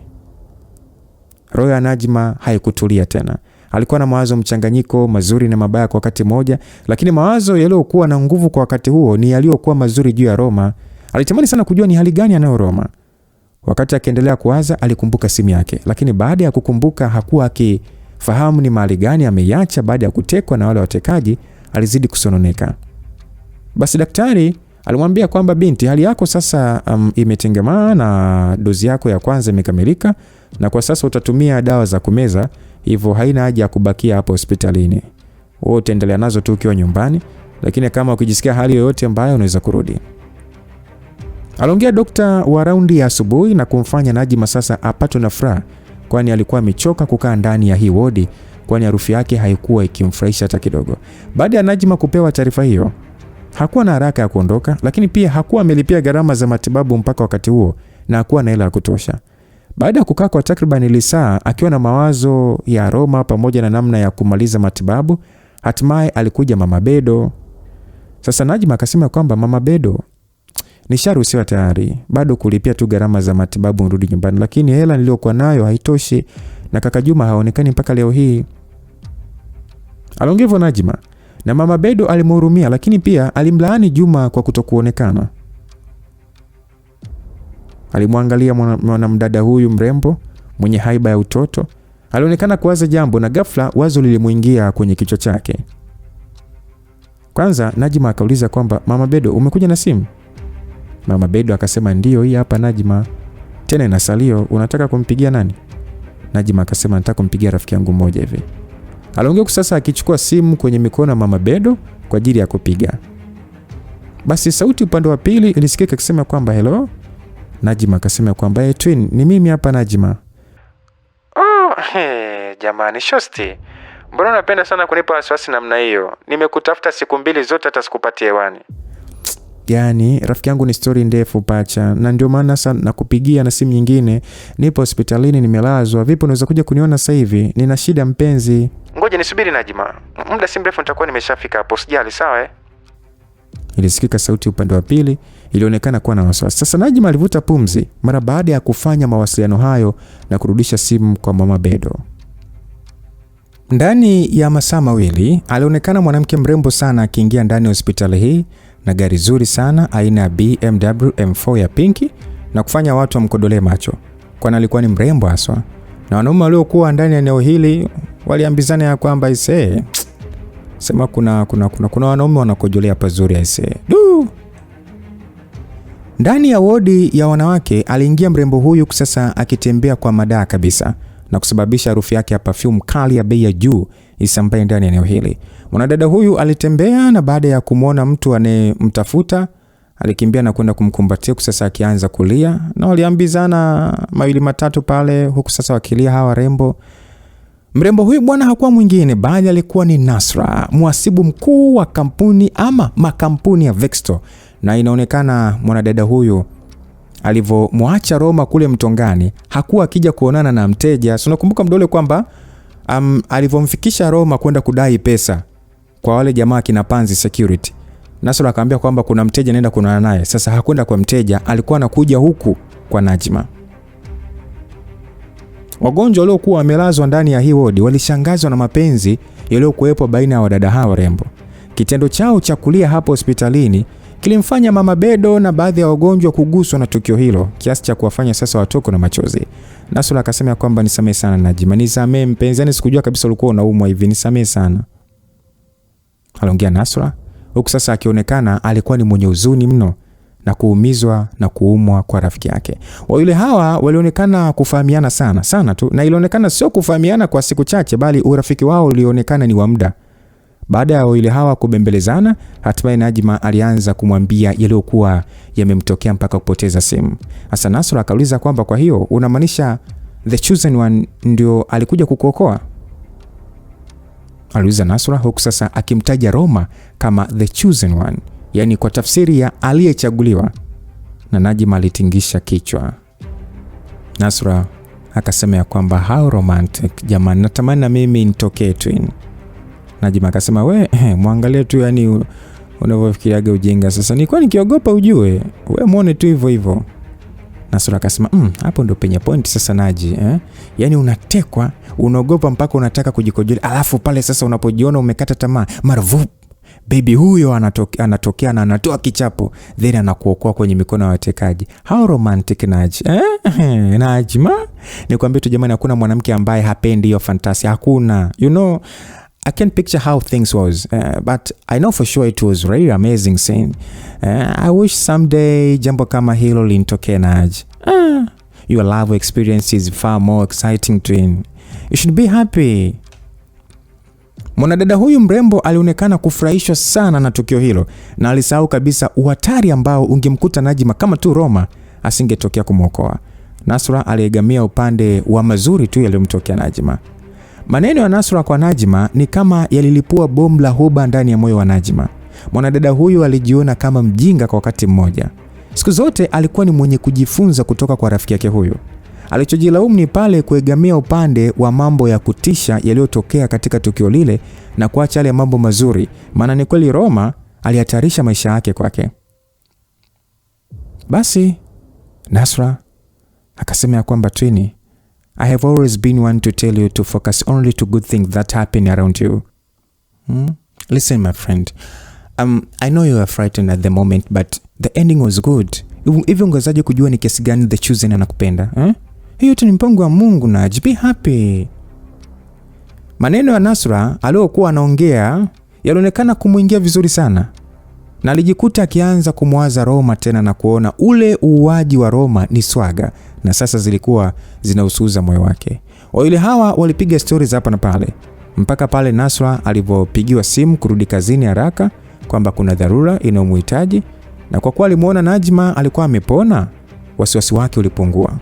Roho ya Najma haikutulia tena. Alikuwa na mawazo mchanganyiko, mazuri na mabaya kwa wakati mmoja, lakini mawazo yaliyokuwa na nguvu kwa wakati huo ni yaliyokuwa mazuri juu ya Roma. Alitamani sana kujua ni hali gani anayo Roma. Wakati akiendelea kuwaza, alikumbuka simu yake, lakini baada ya kukumbuka hakuwa akifahamu ni mahali gani ameiacha baada ya kutekwa na wale watekaji. Alizidi kusononeka. Basi daktari alimwambia kwamba binti, hali yako sasa imetengemaa na dozi yako ya kwanza imekamilika na kwa sasa utatumia dawa za kumeza, hivyo haina haja ya kubakia hapo hospitalini. Wewe utaendelea nazo tu ukiwa nyumbani, lakini kama ukijisikia hali yoyote mbaya unaweza kurudi. Aliongea dokta wa raundi ya asubuhi na kumfanya Najma sasa apatwe na furaha, kwani alikuwa amechoka kukaa ndani ya hii wodi, kwani harufu yake haikuwa ikimfurahisha hata kidogo. Baada ya Najma kupewa taarifa hiyo, hakuwa na haraka ya kuondoka, lakini pia hakuwa amelipia gharama za matibabu mpaka wakati huo na hakuwa na hela ya kutosha. Baada ya kukaa kwa takriban saa akiwa na mawazo ya Roma pamoja na namna ya kumaliza matibabu, hatimaye alikuja Mama Bedo. Sasa Najma akasema kwamba Mama Bedo, nisharuhusiwa tayari, bado kulipia tu gharama za matibabu nirudi nyumbani, lakini hela niliyokuwa nayo haitoshi na kaka Juma haonekani mpaka leo hii. Aliongea Najma, na mama Bedo alimhurumia, lakini pia alimlaani Juma kwa kutokuonekana. Alimwangalia mwanamdada huyu mrembo mwenye haiba ya utoto. Alionekana kuwaza jambo na ghafla wazo lilimuingia kwenye kichwa chake. Kwanza Najma akauliza kwamba mama Bedo, umekuja na simu? Mama Bedo akasema ndio, hii hapa Najma. Tena ina salio, unataka kumpigia nani? Najma akasema nataka kumpigia rafiki yangu mmoja hivi. Aliongea sasa akichukua simu kwenye mikono ya mama Bedo kwa ajili ya kupiga. Basi sauti upande wa pili ilisikika ikisema kwamba hello. Najma akasema kwamba twin, ni mimi hapa Najma. Jamani shosti, mbona unapenda sana kunipa wasiwasi namna hiyo? Nimekutafuta siku 2 zote hata sikupatie hewani. Yaani rafiki yangu ni story ndefu pacha, na ndio maana sasa nakupigia na simu nyingine. Nipo hospitalini nimelazwa. Vipi unaweza kuja kuniona sasa hivi? Nina shida mpenzi. Ngoja nisubiri Najma. Muda si mrefu nitakuwa nimeshafika hapo, usijali sawa Ilisikika sauti upande wa pili, ilionekana kuwa na wasiwasi. Sasa Najma alivuta pumzi mara baada ya kufanya mawasiliano hayo na kurudisha simu kwa mama Bedo. Ndani ya masaa mawili alionekana mwanamke mrembo sana akiingia ndani ya hospitali hii na gari zuri sana aina ya BMW M4 ya pinki na kufanya watu wamkodolee macho, kwani alikuwa ni mrembo haswa. Na wanaume waliokuwa ndani ya eneo hili waliambizana ya kwamba sema kuna wanaume wanakojolea pazuri Ndani ya wodi ya wanawake aliingia mrembo huyu sasa akitembea kwa madaa kabisa na kusababisha harufu yake ya perfume kali ya bei ya juu isambae ndani ya eneo hili. Mwanadada huyu alitembea na baada ya kumuona mtu anemtafuta alikimbia na kwenda kumkumbatia sasa akianza kulia, na waliambizana mawili matatu pale huku sasa wakilia hawa rembo. Mrembo huyu bwana hakuwa mwingine bali alikuwa ni Nasra, mhasibu mkuu wa kampuni ama makampuni ya Vexto, na inaonekana mwanadada huyu alivomwacha Roma kule Mtongani hakuwa akija kuonana na mteja. Unakumbuka mdole kwamba alivomfikisha Roma kwenda kudai pesa kwa wale jamaa kina Panzi Security, Nasra akaambia kwamba kuna mteja anaenda kuonana naye. Sasa hakwenda kwa mteja, alikuwa anakuja huku kwa Najma. Wagonjwa waliokuwa wamelazwa ndani ya hii wodi walishangazwa na mapenzi yaliyokuwepo baina ya wadada hao rembo. Kitendo chao cha kulia hapo hospitalini kilimfanya mama Bedo na baadhi ya wagonjwa kuguswa na tukio hilo kiasi cha kuwafanya sasa watoko na machozi. Nasra akasema kwamba nisamee sana Najma, nisamee mpenzi, yani sikujua kabisa ulikuwa unaumwa hivi, nisamee sana. Aliongea Nasra huku sasa akionekana alikuwa ni mwenye huzuni mno na kuumizwa na kuumwa kwa rafiki yake. Wale hawa walionekana kufahamiana sana tu, na ilionekana sio kufahamiana kwa siku chache bali urafiki wao ulionekana ni wa muda. Baada ya wale hawa kubembelezana, hatimaye Najma alianza kumwambia yaliyokuwa yamemtokea mpaka kupoteza simu. Hasa Nasra akauliza kwamba kwa hiyo unamaanisha the chosen one ndio alikuja kukuokoa? Aliuliza Nasra huku sasa akimtaja Roma kama the chosen one, yani kwa tafsiri ya aliyechaguliwa. Na Najma alitingisha kichwa. Nasra akasema kwamba how romantic jamani, natamani na mimi nitokee twin. Najma akasema muangalie tu, yani unavyofikiriaga ujinga. Sasa nilikuwa nikiogopa ujue, muone tu hivyo. Nasra akasema hapo ndo penye point sasa Naji, yani unatekwa, unaogopa mpaka unataka kujikojolea, alafu pale sasa unapojiona umekata tamaa marvup baby huyo anatokea na anatoa kichapo then anakuokoa kwenye mikono ya watekaji. How romantic Naji. Najma, nikwambia tu jamani, hakuna mwanamke ambaye hapendi hiyo fantasy, hakuna. I can't picture how things was, but I know for sure it was really amazing scene. I wish someday jambo kama hilo linitokee Naji. Your love experience is far more exciting twin. You should be happy. Mwanadada huyu mrembo alionekana kufurahishwa sana na tukio hilo na alisahau kabisa uhatari ambao ungemkuta Najma kama tu Roma asingetokea kumwokoa. Nasra aliegamia upande wa mazuri tu yaliyomtokea Najma. Maneno ya Nasra kwa Najma ni kama yalilipua bomu la huba ndani ya moyo wa Najma. Mwanadada huyu alijiona kama mjinga kwa wakati mmoja. Siku zote alikuwa ni mwenye kujifunza kutoka kwa rafiki yake huyu. Alichojilaumu ni pale kuegamia upande wa mambo ya kutisha yaliyotokea katika tukio lile na kuacha yale mambo mazuri, maana ni kweli Roma alihatarisha maisha yake kwake. Basi Nasra akasema ya kwamba Trini, I have always been one to tell you to focus only to good things that happen around you. Listen my friend, I know you are frightened at the moment but the ending was good. Hivi ungewezaje kujua ni kiasi gani the chosen anakupenda? Hiyo tu ni mpango wa Mungu na be happy. Maneno ya Nasra aliyokuwa anaongea yalionekana kumuingia vizuri sana. Na alijikuta akianza kumwaza Roma tena na kuona ule uuaji wa Roma ni swaga na sasa zilikuwa zinausuza moyo wake. Wawili hawa walipiga stories hapa na pale mpaka pale Nasra alipopigiwa simu kurudi kazini haraka kwamba kuna dharura inayomhitaji, na kwa kuwa alimuona Najma alikuwa amepona, wasiwasi wake ulipungua.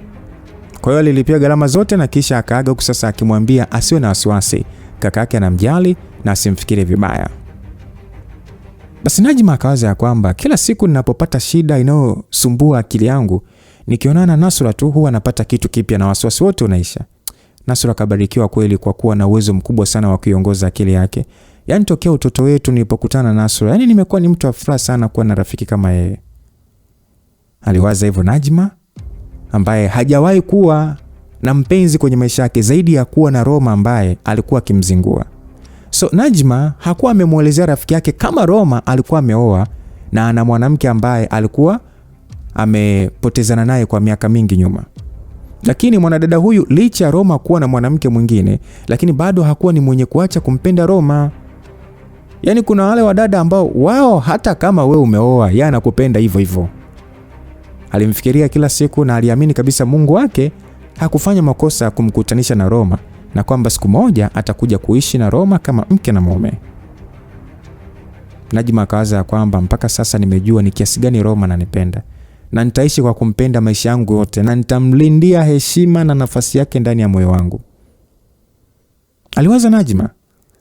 Kwa hiyo alilipia gharama zote na kisha akaaga huku sasa akimwambia asiwe na wasiwasi, kakake anamjali na asimfikiri vibaya. Basi Najma akawaza ya kwamba kila siku ninapopata shida inayosumbua akili yangu, nikionana na Nasra tu huwa napata kitu kipya na wasiwasi wote unaisha. Nasra kabarikiwa kweli kwa kuwa na uwezo mkubwa sana wa kuiongoza akili yake. Yaani tokea utoto wetu nilipokutana na Nasra, yaani nimekuwa ni mtu wa furaha sana kuwa na rafiki kama yeye. Aliwaza hivyo Najma, ambaye hajawahi kuwa na mpenzi kwenye maisha yake zaidi ya kuwa na Roma ambaye alikuwa akimzingua. So Najma hakuwa amemuelezea rafiki yake kama Roma alikuwa ameoa na ana mwanamke ambaye alikuwa amepotezana naye kwa miaka mingi nyuma. Lakini mwanadada huyu licha Roma kuwa na mwanamke mwingine, lakini bado hakuwa ni mwenye kuacha kumpenda Roma. Yaani kuna wale wadada ambao wao hata kama we umeoa, yeye anakupenda hivyo hivyo. Alimfikiria kila siku na aliamini kabisa Mungu wake hakufanya makosa kumkutanisha na Roma na kwamba siku moja atakuja kuishi na Roma kama mke na mume. Najma akawaza kwamba mpaka sasa nimejua ni kiasi gani Roma ananipenda na nitaishi kwa kumpenda maisha yangu yote na nitamlindia heshima na nafasi yake ndani ya moyo wangu. Aliwaza Najma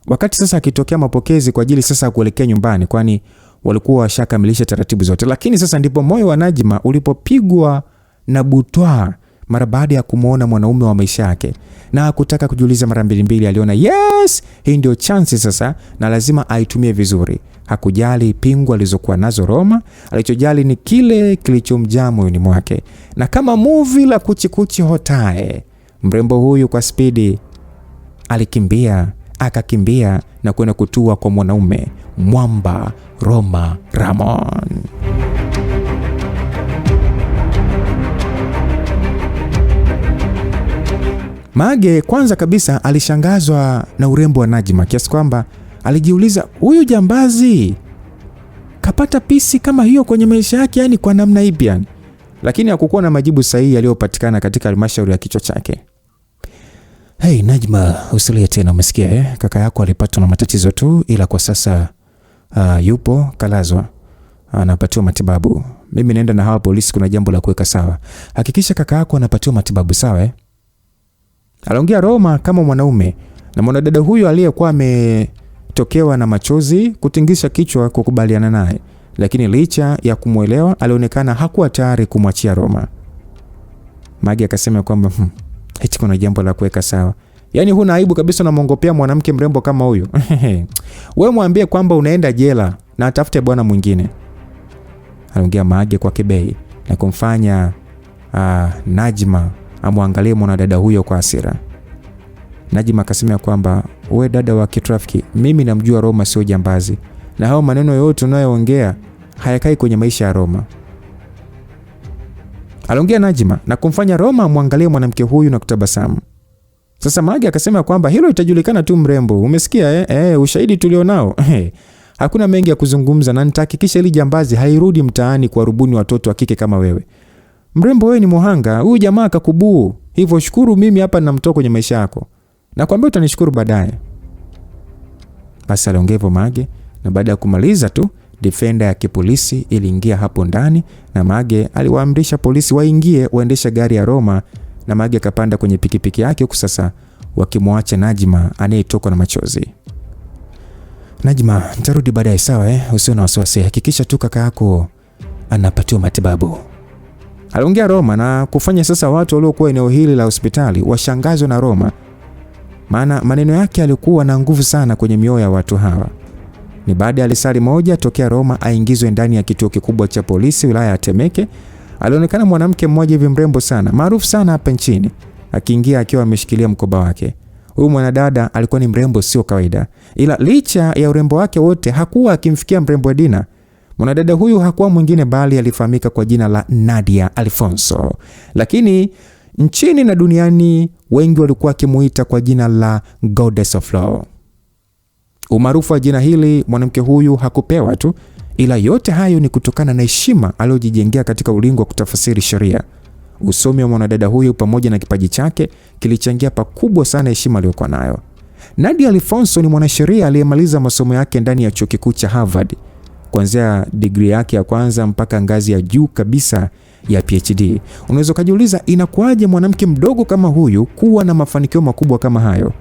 wakati sasa akitokea mapokezi kwa ajili sasa kuelekea nyumbani, kwani walikuwa washakamilisha taratibu zote. Lakini sasa ndipo moyo wa Najma ulipopigwa na butwa mara baada ya kumuona mwanaume wa maisha yake, na hakutaka kujiuliza mara mbili. Aliona yes, hii ndio chance sasa na lazima aitumie vizuri. Hakujali pingu alizokuwa nazo Roma, alichojali ni kile kilichomjaa moyoni mwake. Na kama movie la kuchikuchi hotae, mrembo huyu kwa spidi akakimbia na kwenda kutua kwa mwanaume mwamba Roma Ramon. Mage kwanza kabisa alishangazwa na urembo wa Najma kiasi kwamba alijiuliza huyu jambazi kapata pisi kama hiyo kwenye maisha yake, yani kwa namna ipi yani? Lakini hakukuwa na majibu sahihi yaliyopatikana katika halmashauri ya kichwa chake. Hey Najma, usilie tena, umesikia kaka yako alipatwa na matatizo tu, ila kwa sasa yupo kalazwa, anapatiwa matibabu. Mimi naenda na hawa polisi, kuna jambo la kuweka sawa. Hakikisha kaka yako anapatiwa matibabu sawa Aliongea Roma kama mwanaume, na mwanadada huyo aliyekuwa ametokewa na machozi kutingisha kichwa kukubaliana naye, lakini licha ya kumuelewa alionekana hakuwa tayari kumwachia Roma. Mage akasema kwamba eti kuna jambo la kuweka sawa. Yaani huna aibu kabisa unamwongopea mwanamke mrembo kama huyo. Wewe mwambie kwamba unaenda jela na atafute bwana mwingine. Aliongea Mage kwa kibei na kumfanya Najma amwangalie mwanadada huyo kwa hasira. Najma akasema kwamba wewe dada wa kitrafiki, mimi namjua Roma sio jambazi, na hao maneno yote unayoongea hayakai kwenye maisha ya Roma. Aliongea Najma na kumfanya Roma amwangalie mwanamke huyu na kutabasamu. Sasa Mage akasema kwamba hilo itajulikana tu mrembo. Umesikia ushahidi tulionao. Hakuna mengi ya kuzungumza na nitahakikisha ili jambazi hairudi mtaani kwa rubuni watoto wa kike kama wewe. Mrembo wewe ni muhanga, huyu jamaa akakubuu. Hivyo shukuru mimi hapa ninamtoa kwenye maisha yako. Na kwambia utanishukuru baadaye. Basi aliongea hivyo Mage, na baada ya kumaliza tu defender ya kipolisi iliingia hapo ndani na Mage aliwaamrisha polisi waingie waendesha gari ya Roma, na Mage akapanda kwenye pikipiki yake huku sasa wakimwacha Najma anayetokwa na machozi. Najma, nitarudi baadaye sawa Usiwe na wasiwasi. Hakikisha tu kaka yako anapatiwa matibabu. Aliongea Roma na kufanya sasa watu waliokuwa eneo hili la hospitali washangazwe na Roma. Maana maneno yake yalikuwa na nguvu sana kwenye mioyo ya watu hawa. Ni baada ya lisali moja tokea Roma aingizwe ndani ya kituo kikubwa cha polisi wilaya ya Temeke, alionekana mwanamke mmoja hivi mrembo sana, maarufu sana hapa nchini, akiingia akiwa ameshikilia mkoba wake. Huyu mwanadada alikuwa ni mrembo sio kawaida, ila licha ya urembo wake wote hakuwa akimfikia mrembo wa Dina. Mwanadada huyu hakuwa mwingine bali alifahamika kwa jina la Nadia Alfonso, lakini nchini na duniani wengi walikuwa wakimuita kwa jina la Goddess of Law. Umaarufu wa jina hili mwanamke huyu hakupewa tu, ila yote hayo ni kutokana na heshima aliyojijengea katika ulingo wa kutafasiri sheria. Usomi wa mwanadada huyu pamoja na kipaji chake kilichangia pakubwa sana heshima aliyokuwa nayo. Nadia Alfonso ni mwanasheria aliyemaliza masomo yake ndani ya chuo kikuu cha Harvard, kuanzia degree yake ya kwanza mpaka ngazi ya juu kabisa ya PhD. Unaweza kujiuliza inakuwaje mwanamke mdogo kama huyu kuwa na mafanikio makubwa kama hayo?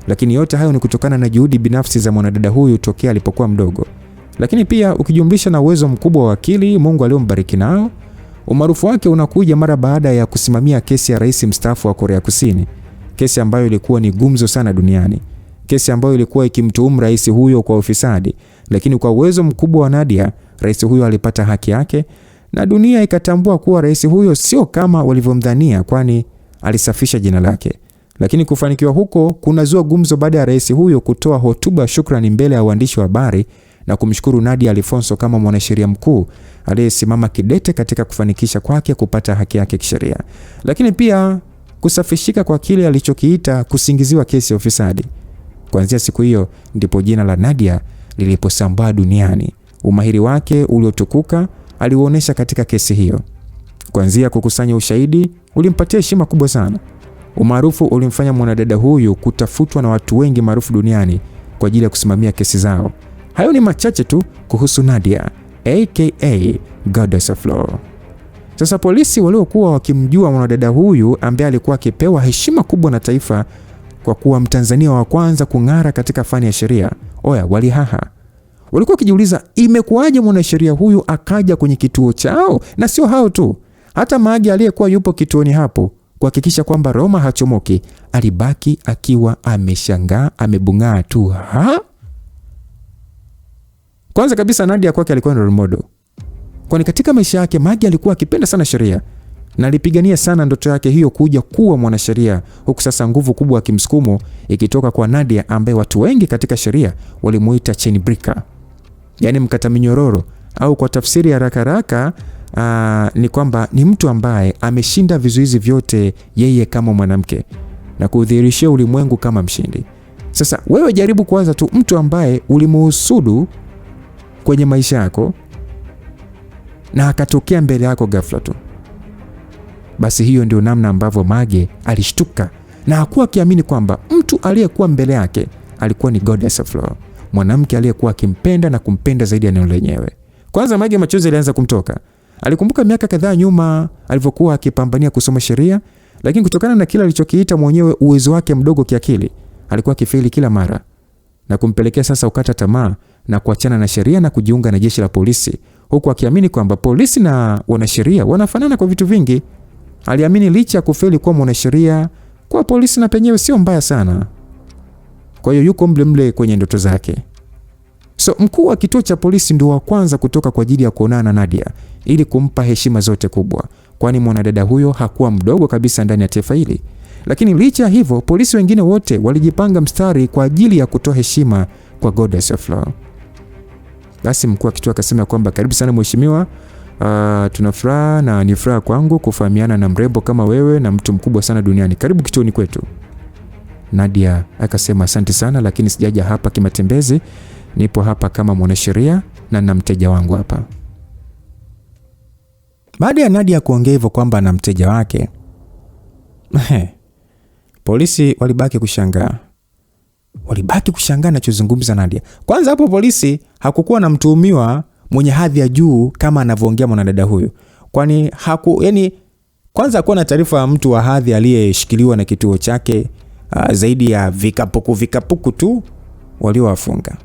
Lakini yote hayo ni kutokana na juhudi binafsi za mwanadada huyu tokea alipokuwa mdogo. Lakini pia ukijumlisha na uwezo mkubwa wa akili Mungu aliyombariki nao, umaarufu wake unakuja mara baada ya kusimamia kesi ya rais mstaafu wa Korea Kusini, kesi ambayo ilikuwa ni gumzo sana duniani, kesi ambayo ilikuwa ikimtuhumu rais huyo kwa ufisadi. Lakini kwa uwezo mkubwa wa Nadia, rais huyo alipata haki yake na dunia ikatambua kuwa rais huyo sio kama walivyomdhania, kwani alisafisha jina lake. Lakini kufanikiwa huko kunazua gumzo baada ya rais huyo kutoa hotuba shukrani mbele ya waandishi wa habari na kumshukuru Nadia Alfonso kama mwanasheria mkuu aliyesimama kidete katika kufanikisha kwake kupata haki yake kisheria, lakini pia kusafishika kwa kile alichokiita kusingiziwa kesi ya ufisadi. Kuanzia siku hiyo ndipo jina la Nadia liliposambaa duniani. Umahiri wake uliotukuka aliuonesha katika kesi hiyo. Kuanzia kukusanya ushahidi ulimpatia heshima kubwa sana. Umaarufu ulimfanya mwanadada huyu kutafutwa na watu wengi maarufu duniani kwa ajili ya kusimamia kesi zao. Hayo ni machache tu kuhusu Nadia aka Goddess of Law. Sasa polisi waliokuwa wakimjua mwanadada huyu ambaye alikuwa akipewa heshima kubwa na taifa kwa kuwa Mtanzania wa kwanza kung'ara katika fani ya sheria, walihaha. Walikuwa wakijiuliza imekuwaje mwanasheria huyu akaja kwenye kituo chao, na sio hao tu. Hata Magi aliyekuwa yupo kituoni hapo kuhakikisha kwamba Roma hachomoki alibaki akiwa ameshangaa, amebung'aa tu. Kwanza kabisa Nadia kwake alikuwa ni role model. Kwani katika maisha yake Magi alikuwa akipenda sana sheria na alipigania sana ndoto yake hiyo kuja kuwa mwanasheria, huku sasa nguvu kubwa ya kimsukumo ikitoka kwa Nadia ambaye watu wengi katika sheria walimuita chain breaker, yani mkata minyororo, au kwa tafsiri ya haraka ni kwamba ni mtu ambaye ameshinda vizuizi vyote yeye kama mwanamke na kudhihirishia ulimwengu kama mshindi. Sasa wewe jaribu kuanza tu mtu ambaye ulimuhusudu kwenye maisha yako na akatokea mbele yako ghafla tu. Basi hiyo ndio namna ambavyo Mage alishtuka na hakuwa akiamini kwamba mtu aliyekuwa mbele yake alikuwa ni Goddess of Law, mwanamke aliyekuwa akimpenda na kumpenda zaidi ya neno lenyewe. Kwanza Mage machozi yalianza kumtoka. Alikumbuka miaka kadhaa nyuma alivyokuwa akipambania kusoma sheria, lakini kutokana na kile alichokiita mwenyewe uwezo wake mdogo kiakili, alikuwa akifeli kila mara na kumpelekea sasa ukata tamaa na kuachana na sheria na kujiunga na jeshi la polisi, huku akiamini kwamba polisi na wanasheria wanafanana kwa vitu vingi. Aliamini licha ya kufeli kwa mwanasheria, kwa polisi na penyewe sio mbaya sana. Kwa hiyo yuko mle kwenye ndoto zake. So mkuu wa kituo cha polisi ndio wa kwanza kutoka kwa ajili ya kuonana na Nadia ili kumpa heshima zote kubwa, kwani mwanadada huyo hakuwa mdogo kabisa ndani ya taifa hili. Lakini licha hivyo, polisi wengine wote walijipanga mstari kwa ajili ya kutoa heshima kwa Goddess of Law. Basi mkuu wa kituo akasema kwamba karibu sana mheshimiwa, tuna furaha na ni furaha kwangu kufahamiana na mrembo kama wewe na mtu mkubwa sana duniani. Karibu kituoni kwetu. Nadia akasema asante sana, lakini sijaja hapa kimatembezi. Nipo hapa kama mwanasheria na na mteja wangu hapa. Baada ya Nadia kuongea hivyo kwamba na mteja wake, polisi walibaki kushangaa. Anachozungumza Nadia. Kwanza hapo polisi hakukuwa na mtuhumiwa mwenye hadhi ya juu kama anavyoongea mwanadada huyu. Kwani kwanza hakuwa na taarifa ya mtu wa hadhi aliyeshikiliwa na kituo chake zaidi ya vikapuku tu waliowafunga.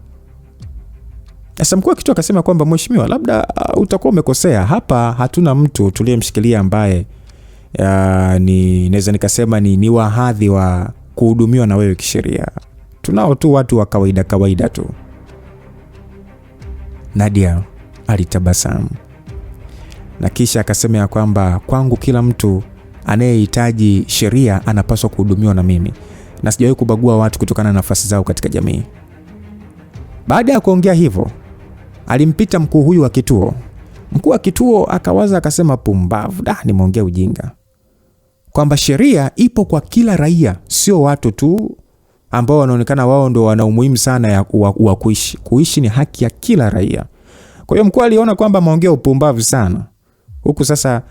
Sasa mkuu wa kituo akasema kwamba mheshimiwa, labda utakuwa umekosea. Hapa hatuna mtu tuliyemshikilia ambaye naweza nikasema ni wa hadhi wa kuhudumiwa na wewe kisheria. Tunao tu watu wa kawaida tu. Nadia alitabasamu. na kisha akasema ya kwamba kwangu kila mtu anayehitaji sheria anapaswa kuhudumiwa na mimi, na sijawahi kubagua watu kutokana na nafasi zao katika jamii. Baada ya kuongea hivyo, alimpita mkuu huyu wa kituo. Mkuu wa kituo akawaza akasema, pumbavu, nimeongea ujinga. Kwamba sheria ipo kwa kila raia, sio watu tu ambao wanaonekana wao ndio wana umuhimu sana wa kuishi. Kuishi ni haki ya kila raia. Kwa hiyo mkuu aliona kwamba maongeo upumbavu sana. Huku sasa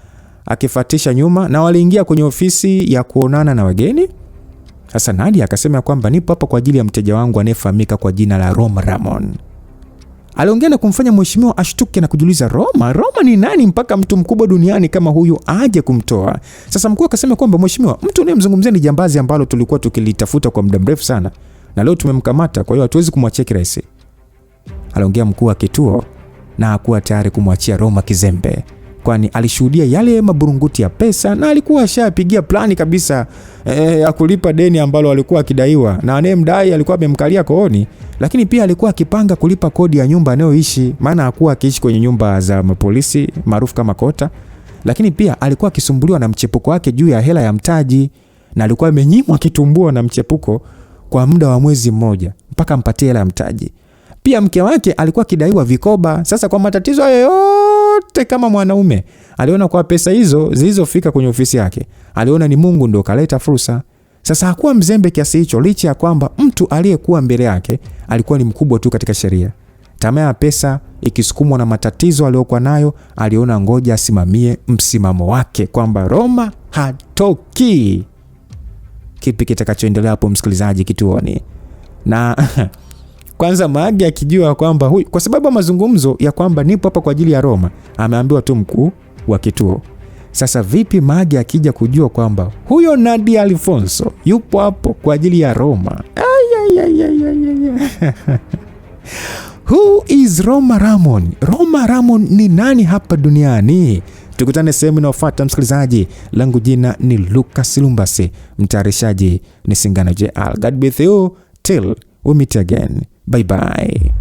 akifuatisha nyuma, na waliingia kwenye ofisi ya kuonana na wageni. Sasa Nadia akasema kwamba nipo hapa kwa ajili ya mteja wangu anayefahamika kwa jina la Roma Ramon. Aliongea na kumfanya mheshimiwa ashtuke na kujiuliza, Roma ni nani mpaka mtu mkubwa duniani kama huyu aje kumtoa? Sasa mkuu akasema kwamba mheshimiwa, mtu unayemzungumzia ni jambazi ambalo tulikuwa tukilitafuta kwa muda mrefu sana, na leo tumemkamata, kwa hiyo hatuwezi kumwachia kirahisi. Aliongea mkuu wa kituo na hakuwa tayari kumwachia Roma kizembe, kwani alishuhudia yale maburunguti ya pesa na alikuwa ashapigia plani kabisa ya kulipa deni ambalo alikuwa akidaiwa, na anayemdai alikuwa amemkalia kooni. Lakini pia alikuwa akipanga kulipa kodi ya nyumba anayoishi, maana hakuwa akiishi kwenye nyumba za mapolisi maarufu kama kota. Lakini pia alikuwa akisumbuliwa na mchepuko wake juu ya hela ya mtaji, na alikuwa amenyimwa kitumbua na mchepuko kwa muda wa mwezi mmoja mpaka ampatie hela ya mtaji. Pia mke wake alikuwa akidaiwa vikoba. Sasa kwa matatizo hayo yote, kama mwanaume aliona kwa pesa hizo zilizofika kwenye ofisi yake, aliona ni Mungu ndio kaleta fursa. Sasa hakuwa mzembe kiasi hicho, licha ya kwamba mtu aliyekuwa mbele yake alikuwa ni mkubwa tu katika sheria. Tamaa ya pesa ikisukumwa na matatizo aliyokuwa nayo, aliona ngoja asimamie msimamo wake kwamba Roma hatoki. Kipi kitakachoendelea hapo, msikilizaji, kituoni? Na kwanza Mage akijua kwamba huyu, kwa sababu ya mazungumzo ya kwamba nipo hapa kwa ajili ya Roma, ameambiwa tu mkuu wa kituo. Sasa vipi Mage akija kujua kwamba huyo Nadia Alfonso yupo hapo kwa ajili ya Roma? Who is Roma Ramon? Roma Ramon ni nani hapa duniani? Tukutane sehemu inayofuata, msikilizaji. Langu jina ni Lucas Lumbasi, mtayarishaji ni Singano JL. God be with you till we meet again. Bye bye.